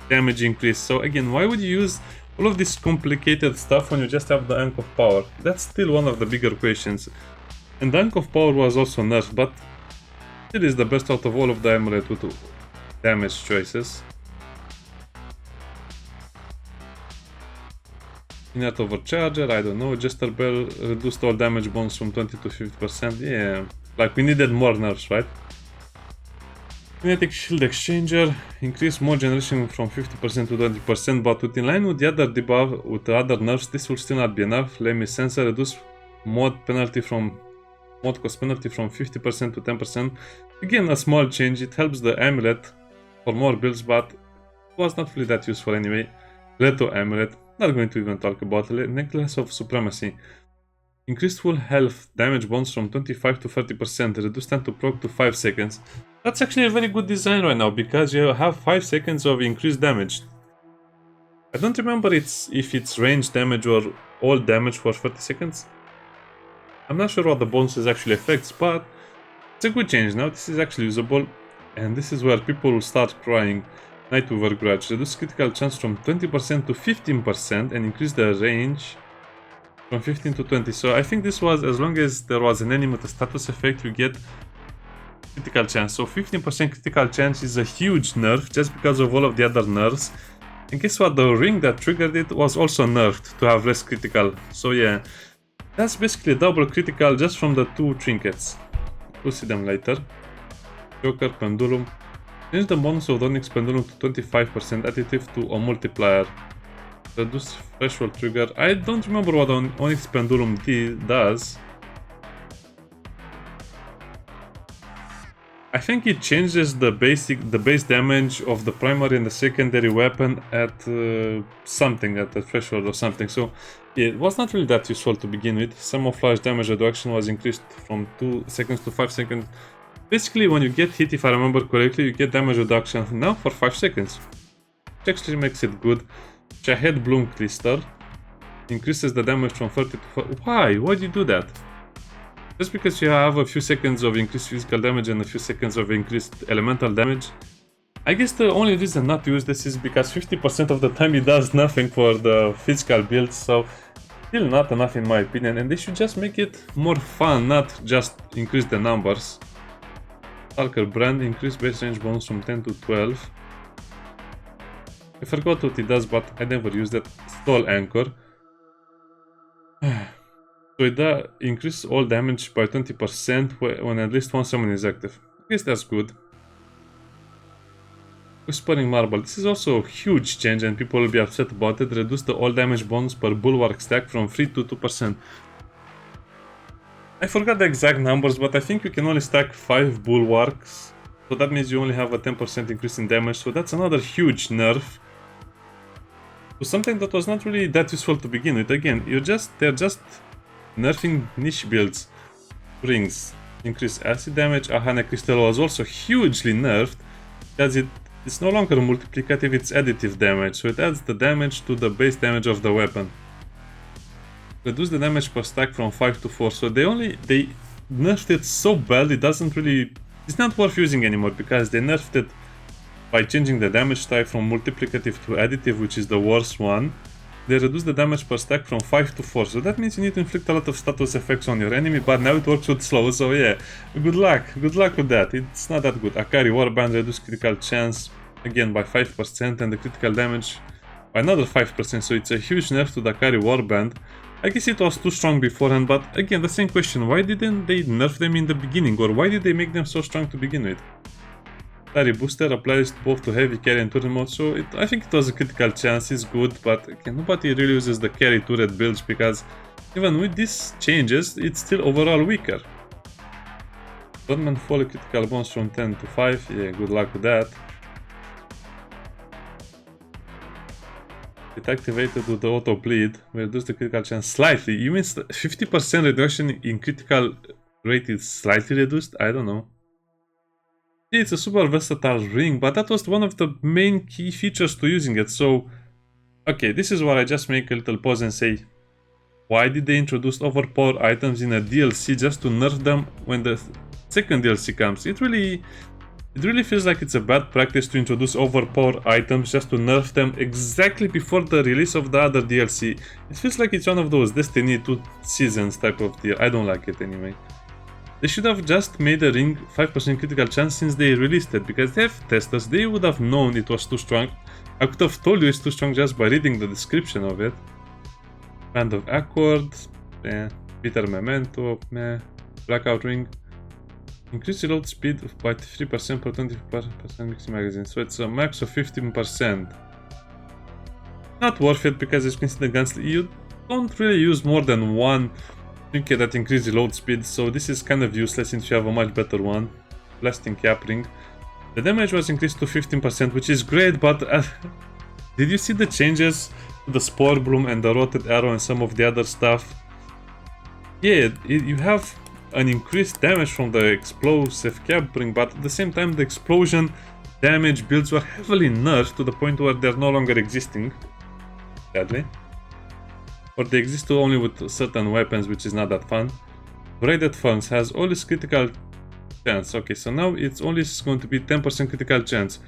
damage increase. So again, why would you use all of this complicated stuff when you just have the Ankh of Power? That's still one of the bigger questions. And the Ankh of Power was also nerfed, but it is the best out of all of the amulet with damage choices. Inert Overcharger, I don't know. Jester Bell reduced all damage bonus from 20 to 50%. Yeah, like we needed more nerfs, right? Kinetic Shield Exchanger, increase mod generation from 50% to 20%, but in line with the other debuff, with the other nerfs, this will still not be enough. Let me Sensor, reduce mod cost penalty from 50% to 10%. Again, a small change. It helps the amulet for more builds, but it was not really that useful anyway. Leto Amulet, not going to even talk about it. Necklace of Supremacy. Increased full health damage bonus from 25 to 30%, reduced time to proc to 5 seconds. That's actually a very good design right now, because you have 5 seconds of increased damage. I don't remember if it's range damage or all damage for 30 seconds. I'm not sure what the bonuses actually affects, but it's a good change now. This is actually usable, and this is where people will start crying. Nightweaver Grudge, reduce critical chance from 20% to 15% and increase the range from 15 to 20. So I think this was, as long as there was an enemy with a status effect, you get critical chance. So 15% critical chance is a huge nerf just because of all of the other nerfs. And guess what? The ring that triggered it was also nerfed to have less critical. So yeah, that's basically double critical just from the 2 trinkets. We'll see them later. Joker, Pendulum. Change the bonus of the Onyx Pendulum to 25% additive to a multiplier. Reduce threshold trigger. I don't remember what Onyx Pendulum does. I think it changes the base damage of the primary and the secondary weapon at something, at the threshold or something. So yeah, it was not really that useful to begin with. Some of flash damage reduction was increased from 2 seconds to 5 seconds. Basically, when you get hit, if I remember correctly, you get damage reduction now for 5 seconds. Which actually makes it good. Shahed Bloom Crystal increases the damage from 30 to 40. Why? Why do you do that? Just because you have a few seconds of increased physical damage and a few seconds of increased elemental damage. I guess the only reason not to use this is because 50% of the time it does nothing for the physical builds, so still not enough in my opinion, and they should just make it more fun, not just increase the numbers. Stalker Brand, increase base range bonus from 10 to 12. I forgot what it does, but I never used it. Stall Anchor. So it increases all damage by 20% when at least one summon is active. I guess that's good. Whispering Marble. This is also a huge change and people will be upset about it. Reduce the all damage bonus per bulwark stack from 3 to 2%. I forgot the exact numbers, but I think you can only stack 5 bulwarks. So that means you only have a 10% increase in damage. So that's another huge nerf to something that was not really that useful to begin with. Again, they're just nerfing niche builds. Rings. Increase acid damage. Ahane Crystal was also hugely nerfed because it's no longer multiplicative, it's additive damage. So it adds the damage to the base damage of the weapon. Reduce the damage per stack from 5 to 4. So they nerfed it so bad it's not worth using anymore because they nerfed it by changing the damage type from multiplicative to additive, which is the worst one. they reduce the damage per stack from 5 to 4. So that means you need to inflict a lot of status effects on your enemy, but now it works with slow, so yeah, good luck with that. It's not that good. Akari Warband reduce critical chance again by 5% and the critical damage by another 5%, so it's a huge nerf to the Akari Warband. I guess it was too strong beforehand, but again, the same question, why didn't they nerf them in the beginning, or why did they make them so strong to begin with? Carry booster applies both to heavy carry and turret mode, so I think it was a critical chance, it's good, but again, nobody really uses the carry turret builds because even with these changes, it's still overall weaker. Gunman fall critical bonus from 10 to 5, yeah, good luck with that. It activated with the auto bleed, we reduce the critical chance slightly. You mean 50% reduction in critical rate is slightly reduced? I don't know. It's a super versatile ring, but that was one of the main key features to using it. So, okay, this is where I just make a little pause and say, why did they introduce overpowered items in a DLC just to nerf them when the second DLC comes? It really feels like it's a bad practice to introduce overpowered items just to nerf them exactly before the release of the other DLC. It feels like it's one of those Destiny 2 seasons type of deal. I don't like it anyway. They should have just made a ring 5% critical chance since they released it, because they have testers, they would have known it was too strong. I could have told you it's too strong just by reading the description of it. Band of Accord, Bitter Memento, Blackout Ring. Increase reload speed by 3% per 20% mixing magazine, so it's a max of 15%. Not worth it, because as you can see the guns, you don't really use more than one Trinket that increases reload speed, so this is kind of useless since you have a much better one. Blasting Cap Ring. The damage was increased to 15%, which is great, but did you see the changes to the Spore Bloom and the Rotted Arrow and some of the other stuff? Yeah, you have an increased damage from the explosive cap ring, but at the same time the explosion damage builds were heavily nerfed to the point where they're no longer existing, sadly. Or they exist only with certain weapons, which is not that fun. Braided Ferns has always critical chance. Okay, so now it's only going to be 10% critical chance.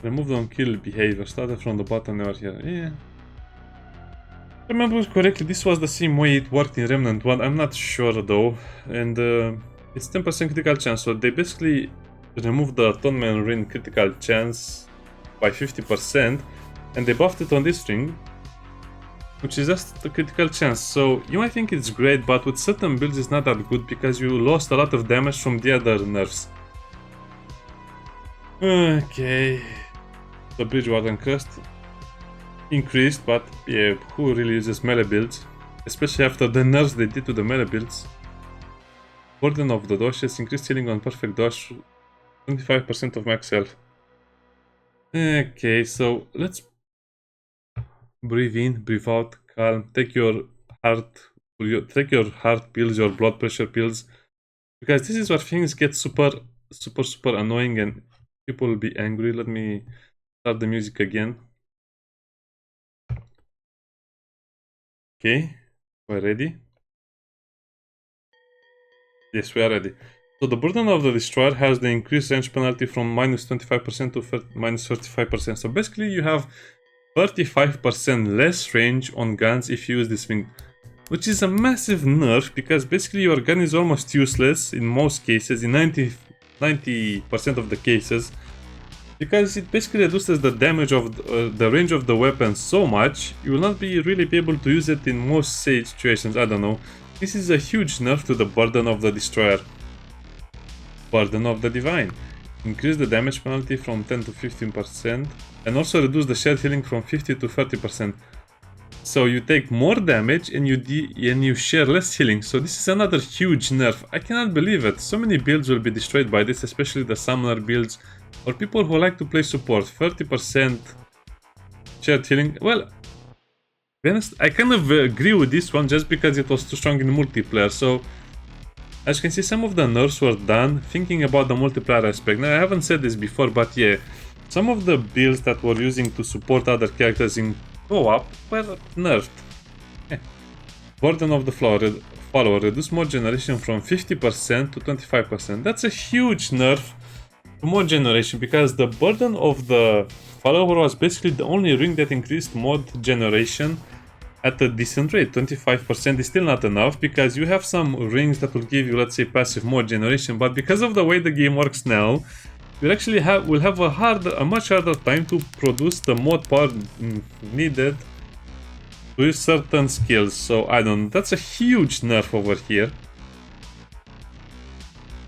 Remove on kill behavior. Started from the bottom, never here. Yeah. If I remember correctly, this was the same way it worked in Remnant 1. I'm not sure though. And it's 10% critical chance. So they basically removed the Atonement Ring critical chance by 50%. And they buffed it on this ring, which is just a critical chance. So you might think it's great, but with certain builds it's not that good because you lost a lot of damage from the other nerfs. Okay. The Bridgewater Crest increased, but yeah, who really uses melee builds? Especially after the nerfs they did to the melee builds. Burden of the Doshes, increased healing on perfect dosh, 25% of max health. Okay, so let's breathe in, breathe out, calm, take your heart pills, your blood pressure pills, because this is where things get super annoying and people will be angry. Let me start the music again. Okay, we're ready. Yes, we are ready. So the Burden of the Destroyer has the increased range penalty from minus 25% to minus 35%. So basically you have 35% less range on guns if you use this thing, which is a massive nerf because basically your gun is almost useless in most cases, in 90% of the cases, because it basically reduces the damage of the range of the weapon so much, you will not really be able to use it in most situations. I don't know. This is a huge nerf to the Burden of the Destroyer. Burden of the Divine. Increase the damage penalty from 10 to 15% and also reduce the shared healing from 50 to 30%. So you take more damage and you share less healing. So this is another huge nerf. I cannot believe it. So many builds will be destroyed by this, especially the summoner builds or people who like to play support. 30% shared healing. Well, to be honest, I kind of agree with this one just because it was too strong in multiplayer. So as you can see, some of the nerfs were done thinking about the multiplayer aspect. Now I haven't said this before, but yeah, some of the builds that were using to support other characters in co-op were nerfed. Burden of the Follower, reduce mod generation from 50% to 25%. That's a huge nerf to mod generation because the Burden of the follower was basically the only ring that increased mod generation at a decent rate. 25% is still not enough because you have some rings that will give you, let's say, passive mod generation, but because of the way the game works now, you actually will have a much harder time to produce the mod power needed to use certain skills. So I don't know, that's a huge nerf over here.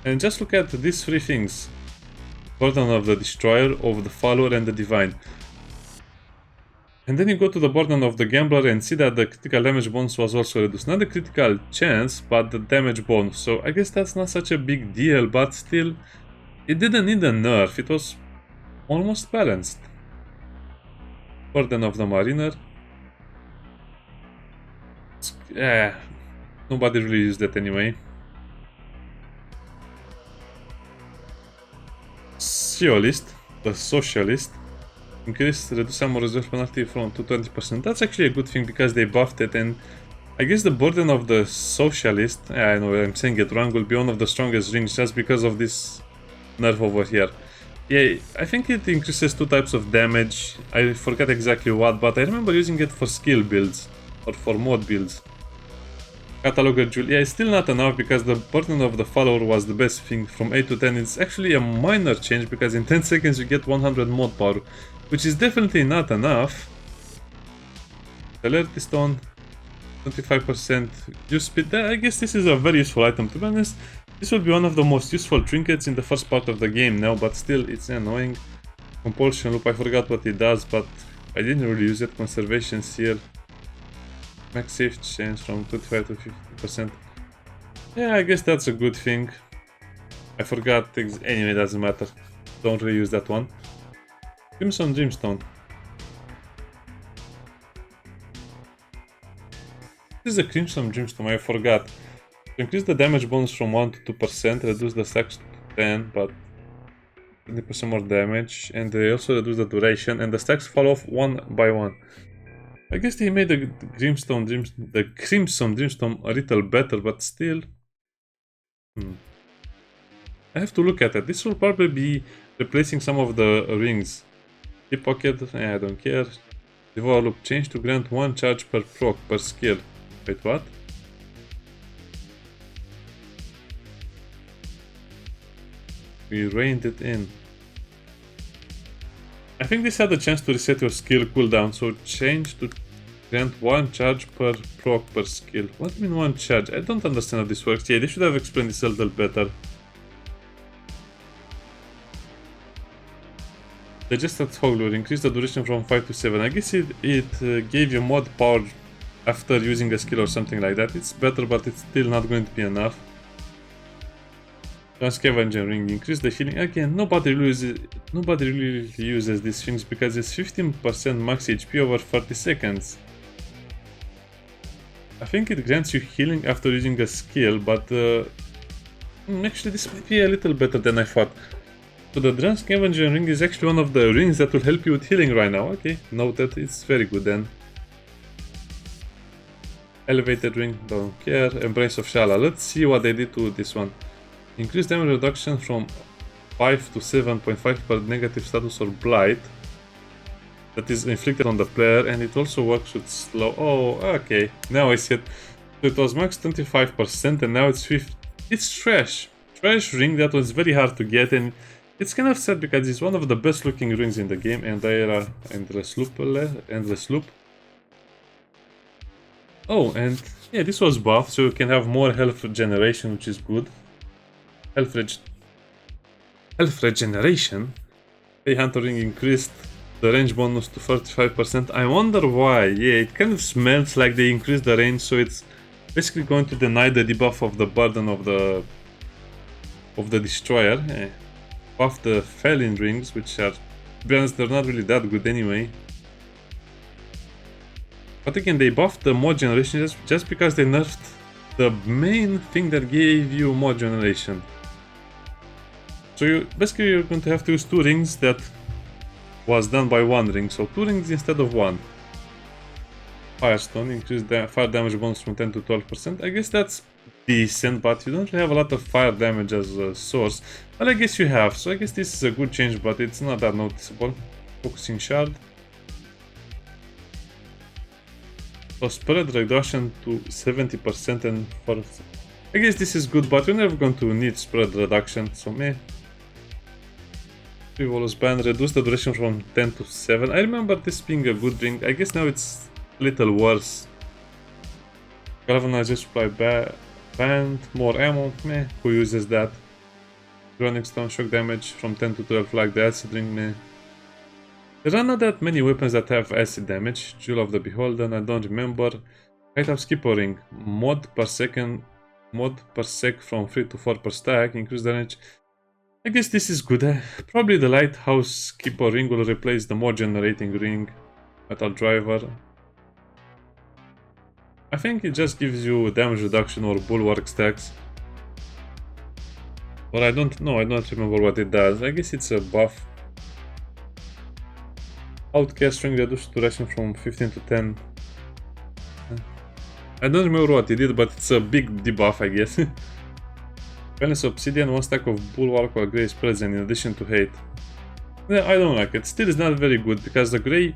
And just look at these three things: Burden of the Destroyer, of the Follower, and the Divine. And then you go to the Burden of the Gambler and see that the critical damage bonus was also reduced. Not the critical chance, but the damage bonus. So I guess that's not such a big deal, but still, it didn't need a nerf. It was almost balanced. Burden of the Mariner. Nobody really used that anyway. The Socialist. Increased reduce ammo reserve penalty from to 20%. That's actually a good thing because they buffed it, and I guess the Burden of the Socialist, I know I'm saying it wrong, will be one of the strongest rings just because of this nerf over here. Yeah, I think it increases two types of damage. I forgot exactly what, but I remember using it for skill builds or for mod builds. Cataloger Jewel, yeah, it's still not enough because the Burden of the Follower was the best thing. From 8 to 10, it's actually a minor change because in 10 seconds you get 100 mod power, which is definitely not enough. Celerity Stone, 25% use speed. I guess this is a very useful item, to be honest. This will be one of the most useful trinkets in the first part of the game now, but still it's annoying. Compulsion Loop, I forgot what it does, but I didn't really use it. Conservation Seal. Max safe change from 25 to 50%. Yeah, I guess that's a good thing. I forgot. Anyway, doesn't matter. Don't really use that one. Crimson Dreamstone. This is a Crimson Dreamstone, I forgot. To increase the damage bonus from 1 to 2%, reduce the stacks to 10, but 20% more damage, and they also reduce the duration, and the stacks fall off one by one. I guess they made the Crimson Dreamstone a little better, but still... I have to look at it. This will probably be replacing some of the rings. Deep Pocket, I don't care. Devour Loop, change to grant 1 charge per proc per skill. Wait, what? We reined it in. I think this had a chance to reset your skill cooldown, so change to grant 1 charge per proc per skill. What do you mean 1 charge? I don't understand how this works. Yeah, they should have explained this a little better. Digested Hoglure, increase the duration from 5 to 7. I guess it gave you mod power after using a skill or something like that. It's better, but it's still not going to be enough. Scavenger Ring, increase the healing. Again, nobody really uses these things because it's 15% max HP over 30 seconds. I think it grants you healing after using a skill, but actually this might be a little better than I thought. So the Scavenger Ring is actually one of the rings that will help you with healing right now. Okay, noted, it's very good then. Elevated Ring, don't care. Embrace of Shala, let's see what they did to this one. Increase damage reduction from 5 to 7.5 per negative status or blight that is inflicted on the player, and it also works with slow. Oh, okay, now I see it. So it was max 25% and now it's 50. It's trash ring that was very hard to get, and it's kind of sad because it's one of the best looking rings in the game. And Endless Loop. Oh, and yeah, this was buffed, so you can have more health generation, which is good. Health regeneration. Hey, Hunter Ring increased the range bonus to 35%. I wonder why. Yeah, it kind of smells like they increased the range, so it's basically going to deny the debuff of the Burden of the Destroyer. Yeah. Buff the Felon Rings, which are, to be honest, they're not really that good anyway. But again, they buffed the mod generation just because they nerfed the main thing that gave you mod generation. So you're going to have to use 2 rings that was done by 1 ring, so 2 rings instead of 1. Firestone, increase the fire damage bonus from 10 to 12%. I guess that's decent, but you don't really have a lot of fire damage as a source. Well, I guess you have, so I guess this is a good change, but it's not that noticeable. Focusing shard. So spread reduction to 70% and for... I guess this is good, but we're never going to need spread reduction, so meh. Frivolous band, reduce the duration from 10 to 7. I remember this being a good ring. I guess now it's a little worse. Galvanized supply band, more ammo, meh. Who uses that? Chronic stone shock damage from 10 to 12 like the acid ring, meh. There are not that many weapons that have acid damage. Jewel of the Beholden, I don't remember. Lighthouse Skipper ring, mod per sec from 3 to 4 per stack, increase damage. I guess this is good. Probably the Lighthouse Skipper ring will replace the mod generating ring. Metal driver. I think it just gives you damage reduction or bulwark stacks. But I don't know, I don't remember what it does. I guess it's a buff. Outcast ring reduced duration from 15 to 10. I don't remember what it did, but it's a big debuff, I guess. Balance obsidian, 1 stack of bulwark while grey is present in addition to hate. Yeah, I don't like it. Still is not very good because the grey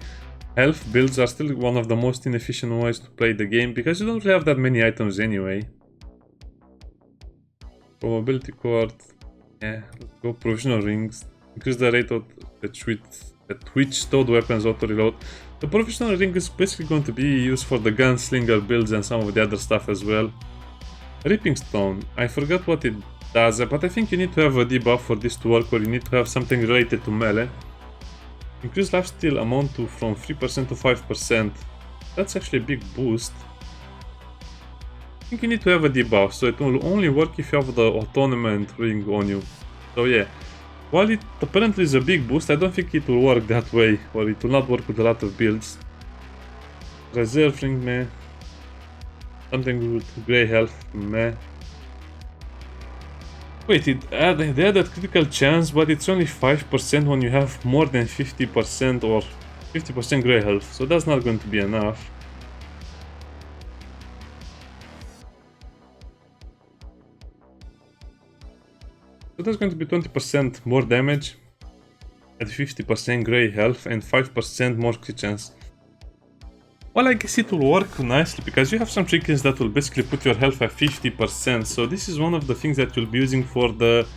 health builds are still one of the most inefficient ways to play the game because you don't really have that many items anyway. Probability cord. Yeah, let's go. Provisional rings. Increase the rate of at which towed weapons auto reload. The provisional ring is basically going to be used for the gunslinger builds and some of the other stuff as well. Ripping stone. I forgot what it does, but I think you need to have a debuff for this to work, or you need to have something related to melee. Increase lifesteal amount from 3% to 5%. That's actually a big boost. I think you need to have a debuff, so it will only work if you have the autonomous ring on you. So yeah. While it apparently is a big boost, I don't think it will work that way, or it will not work with a lot of builds. Reserve ring, meh. Something with grey health, meh. Wait, they added critical chance, but it's only 5% when you have more than 50% or 50% grey health, so that's not going to be enough. So that's going to be 20% more damage at 50% grey health and 5% more crit chance. Well, I guess it will work nicely because you have some trinkets that will basically put your health at 50%. So this is one of the things that you'll be using for the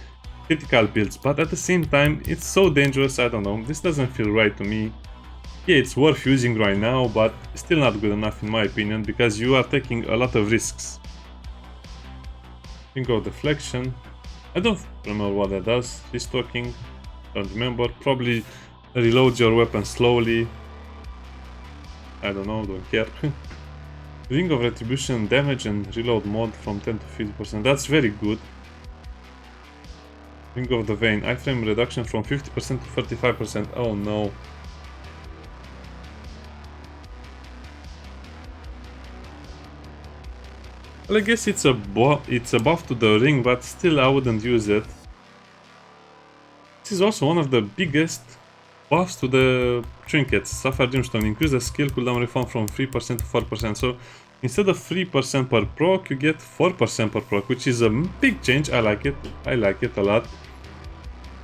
critical builds. But at the same time, it's so dangerous, I don't know. This doesn't feel right to me. Yeah, it's worth using right now, but still not good enough in my opinion because you are taking a lot of risks. Think of deflection. I don't remember what that does. Restocking, don't remember. Probably reloads your weapon slowly. I don't know, don't care. Ring of Retribution, damage and reload mod from 10 to 50%. That's very good. Ring of the Vein, iframe reduction from 50% to 35%. Oh no. Well, I guess it's a buff to the ring, but still I wouldn't use it. This is also one of the biggest buffs to the trinkets. Sapphire Gemstone, increase the skill cooldown refund from 3% to 4%. So instead of 3% per proc, you get 4% per proc, which is a big change. I like it. I like it a lot.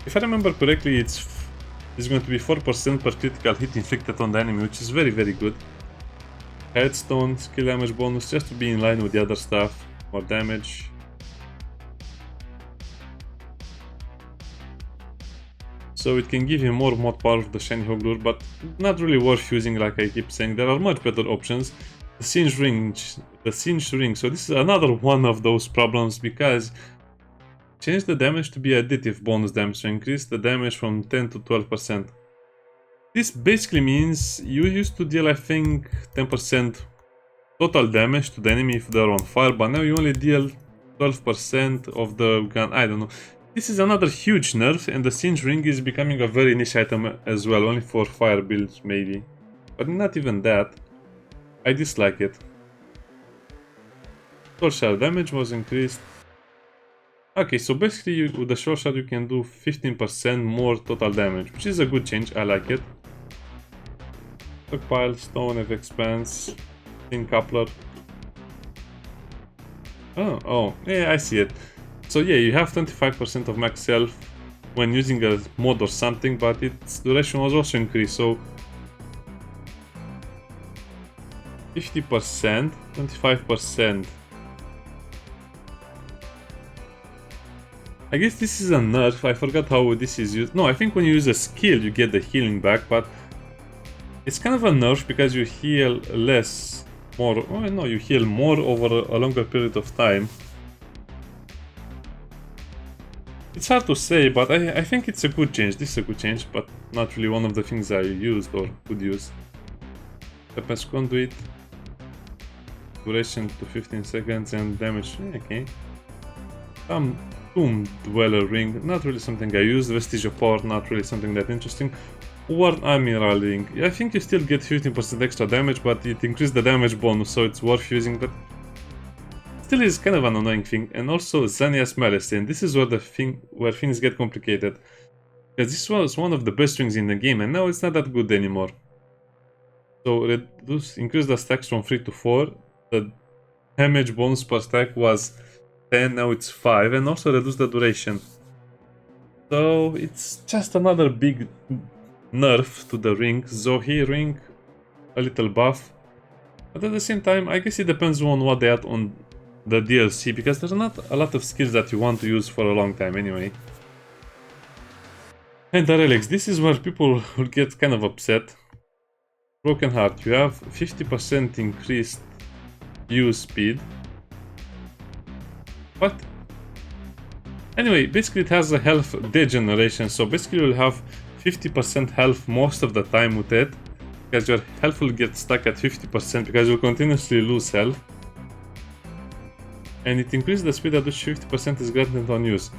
If I remember correctly, it's going to be 4% per critical hit inflicted on the enemy, which is very, very good. Headstone, skill damage bonus, just to be in line with the other stuff. More damage. So it can give you more mod power of the shiny Hoglure, but not really worth using, like I keep saying. There are much better options. The Singed Ring. So this is another one of those problems because change the damage to be additive bonus damage, so increase the damage from 10 to 12%. This basically means you used to deal, I think, 10% total damage to the enemy if they're on fire, but now you only deal 12% of the gun. I don't know. This is another huge nerf, and the Singed Ring is becoming a very niche item as well, only for fire builds maybe. But not even that. I dislike it. Short shard damage was increased. Okay, so basically with the short shard you can do 15% more total damage, which is a good change, I like it. Stockpile, Stone of Expanse, Thin Coupler. Oh, yeah, I see it. So yeah, you have 25% of max health when using a mod or something, but its duration was also increased, so 50%, 25%. I guess this is a nerf. I forgot how this is used. No, I think when you use a skill you get the healing back, but it's kind of a nerf because you heal less, more. Oh no, you heal more over a longer period of time. It's hard to say, but I think it's a good change. This is a good change, but not really one of the things I used or could use. Weapons conduit. Duration to 15 seconds and damage. Okay. Tomb Dweller Ring, not really something I use. Vestige of Power, not really something that interesting. Worn Admiral Ring, I think you still get 15% extra damage, but it increased the damage bonus, so it's worth using, but still is kind of an annoying thing. And also Xania's Malison, this is where things get complicated, because this was one of the best rings in the game, and now it's not that good anymore. So increase the stacks from 3 to 4, the damage bonus per stack was 10, now it's 5, and also reduce the duration. So it's just another big nerf to the ring. Zohi ring, a little buff, but at the same time I guess it depends on what they add on the DLC, because there's not a lot of skills that you want to use for a long time anyway. And the relics, this is where people will get kind of upset. Broken Heart, you have 50% increased use speed. What? Anyway, basically it has a health degeneration, so basically you'll have 50% health most of the time with it, because your health will get stuck at 50% because you'll continuously lose health. And it increases the speed at which 50% is granted on use.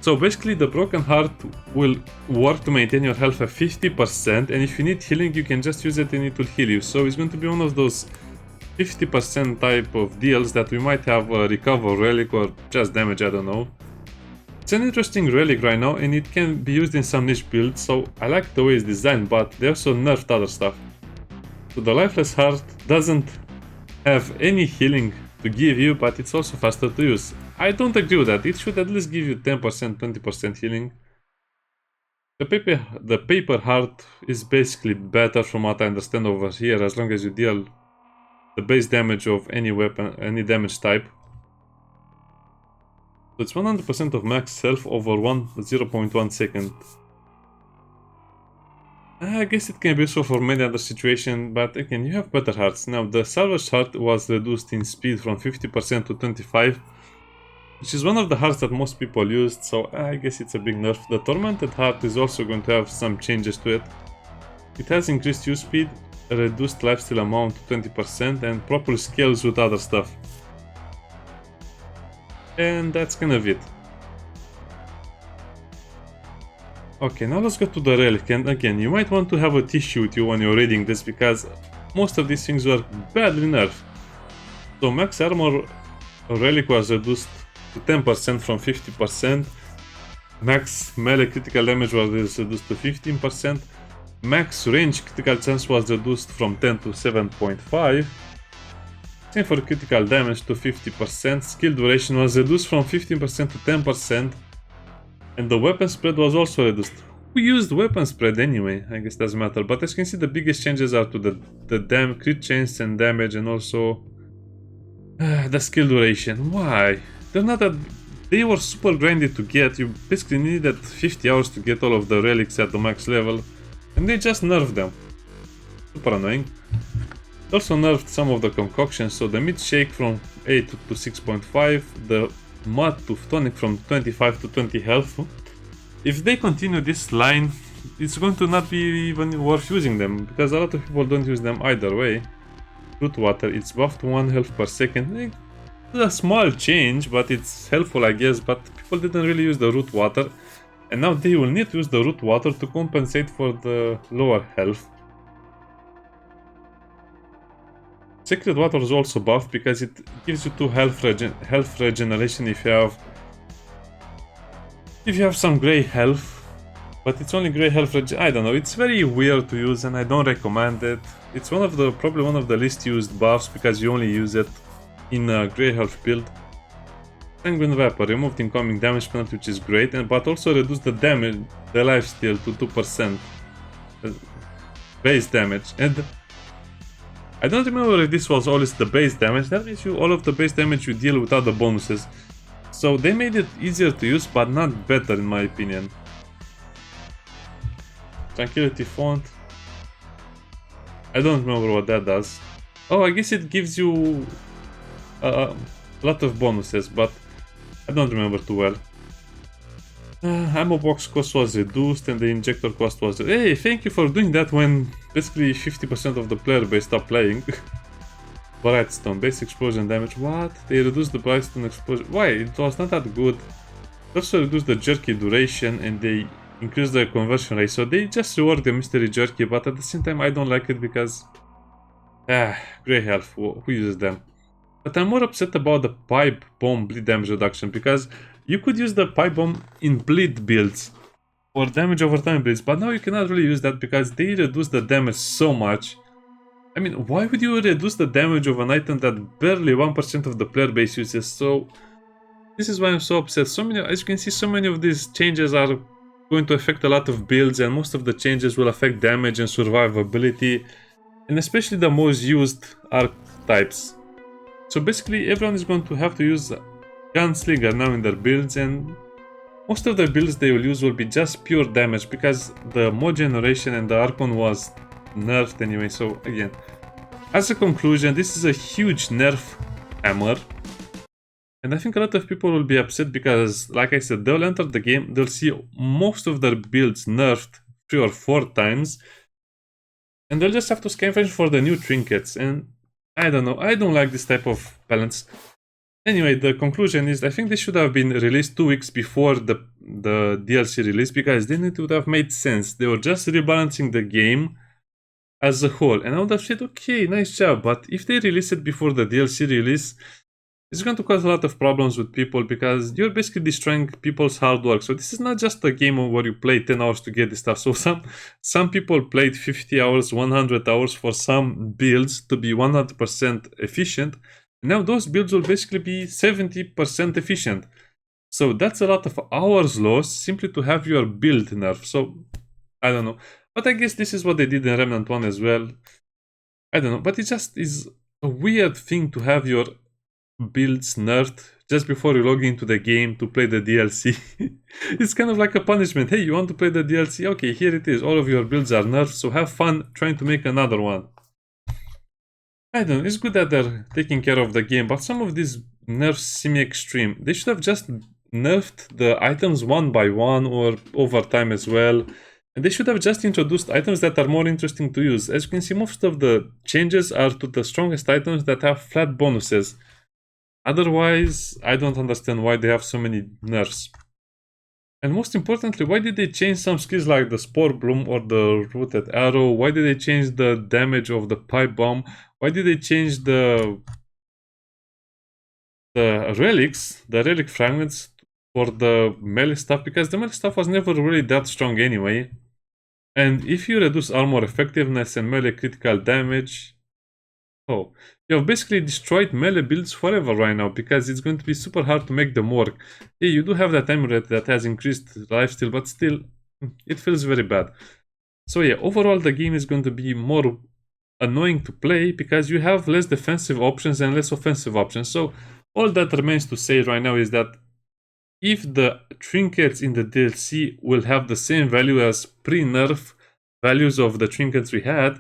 So basically the Broken Heart will work to maintain your health at 50%, and if you need healing you can just use it and it will heal you. So it's going to be one of those 50% type of deals that we might have a recover relic or just damage, I don't know. It's an interesting relic right now, and it can be used in some niche builds, so I like the way it's designed, but they also nerfed other stuff. So the Lifeless Heart doesn't have any healing to give you, but it's also faster to use. I don't agree with that. It should at least give you 10%, 20% healing. The Paper Heart is basically better from what I understand over here, as long as you deal the base damage of any weapon, any damage type. So it's 100% of max health over 0.1 second. I guess it can be useful for many other situations, but again, you have better hearts. Now, the Salvage Heart was reduced in speed from 50% to 25%, which is one of the hearts that most people used, so I guess it's a big nerf. The Tormented Heart is also going to have some changes to it. It has increased use speed, reduced lifesteal amount to 20%, and proper scales with other stuff. And that's kind of it. Okay, now let's go to the relic, and again, you might want to have a tissue with you when you're reading this, because most of these things were badly nerfed. So max armor relic was reduced to 10% from 50%, max melee critical damage was reduced to 15%, max range critical chance was reduced from 10 to 7.5, same for critical damage to 50%, skill duration was reduced from 15% to 10%, and the weapon spread was also reduced. We used weapon spread anyway, I guess doesn't matter, but as you can see the biggest changes are to the crit chance and damage, and also the skill duration. Why? They're not that... They were super grindy to get. You basically needed 50 hours to get all of the relics at the max level, and they just nerfed them. Super annoying. They also nerfed some of the concoctions, so the mid shake from 8 to 6.5, the mud to tonic from 25 to 20 health. If they continue this line, it's going to not be even worth using them, because a lot of people don't use them either way. Root water, it's buffed 1 health per second. It's a small change, but it's helpful, I guess, but people didn't really use the root water, and now they will need to use the root water to compensate for the lower health. Sacred water is also buffed because it gives you 2 health regeneration if you have some grey health, but it's only grey health I don't know, it's very weird to use and I don't recommend it. It's probably one of the least used buffs because you only use it in a grey health build. Sanguine Vapor removed incoming damage penalty, which is great, but also reduced the damage, the lifesteal to 2% base damage. And I don't remember if this was always the base damage. That means all of the base damage you deal without the bonuses. So they made it easier to use, but not better in my opinion. Tranquility Font. I don't remember what that does. Oh, I guess it gives you a lot of bonuses, but I don't remember too well. Ammo box cost was reduced and the injector cost was... Hey, thank you for doing that when basically 50% of the player base stopped playing. Brightstone, base explosion damage. What? They reduced the Brightstone explosion. Why? It was not that good. They also reduced the jerky duration and they increased the conversion rate. So they just reward the mystery jerky, but at the same time I don't like it because... Grey Health, who uses them? But I'm more upset about the pipe bomb bleed damage reduction because you could use the pipe bomb in bleed builds or damage over time builds, but now you cannot really use that because they reduce the damage so much. I mean, why would you reduce the damage of an item that barely 1% of the player base uses? So this is why I'm so upset. So many, as you can see, so many of these changes are going to affect a lot of builds, and most of the changes will affect damage and survivability, and especially the most used archetypes. So basically everyone is going to have to use Gunslinger now in their builds, and most of the builds they will use will be just pure damage because the mod generation and the Archon was nerfed anyway. So again, as a conclusion, this is a huge NerfHammer, and I think a lot of people will be upset because, like I said, they'll enter the game, they'll see most of their builds nerfed 3 or 4 times, and they'll just have to scavenge for the new trinkets, and I don't know, I don't like this type of balance. Anyway, the conclusion is I think they should have been released 2 weeks before the DLC release because then it would have made sense. They were just rebalancing the game as a whole, and I would have said, okay, nice job, but if they release it before the DLC release, it's going to cause a lot of problems with people because you're basically destroying people's hard work. So this is not just a game where you play 10 hours to get this stuff. So some people played 50 hours, 100 hours for some builds to be 100% efficient. Now those builds will basically be 70% efficient. So that's a lot of hours lost simply to have your build nerf. So I don't know. But I guess this is what they did in Remnant 1 as well. I don't know. But it just is a weird thing to have your builds nerfed just before you log into the game to play the DLC. It's kind of like a punishment. Hey, you want to play the DLC? Okay, here it is. All of your builds are nerfed, so have fun trying to make another one. I don't know, it's good that they're taking care of the game, but some of these nerfs seem extreme. They should have just nerfed the items one by one or over time as well. And they should have just introduced items that are more interesting to use. As you can see, most of the changes are to the strongest items that have flat bonuses. Otherwise, I don't understand why they have so many nerfs. And most importantly, why did they change some skills like the Spore Bloom or the Rooted Arrow? Why did they change the damage of the Pipe Bomb? Why did they change the relics, the relic fragments for the melee stuff? Because the melee stuff was never really that strong anyway. And if you reduce armor effectiveness and melee critical damage, oh, you have basically destroyed melee builds forever right now because it's going to be super hard to make them work. Yeah, you do have that amulet that has increased lifesteal, but still, it feels very bad. So yeah, overall the game is going to be more annoying to play because you have less defensive options and less offensive options. So all that remains to say right now is that if the trinkets in the DLC will have the same value as pre-nerf values of the trinkets we had,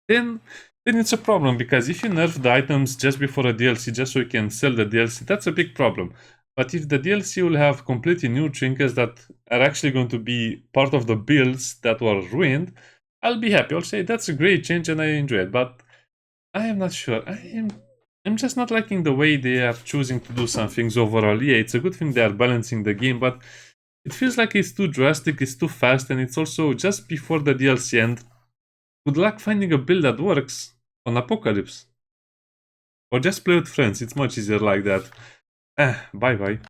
then it's a problem, because if you nerf the items just before a DLC just so you can sell the DLC, that's a big problem. But if the DLC will have completely new trinkets that are actually going to be part of the builds that were ruined, I'll be happy. I'll say that's a great change and I enjoy it. But I am not sure. I'm just not liking the way they are choosing to do some things overall. Yeah, it's a good thing they are balancing the game, but it feels like it's too drastic, it's too fast, and it's also just before the DLC end. Good luck finding a build that works on Apocalypse. Or just play with friends, it's much easier like that. Bye bye.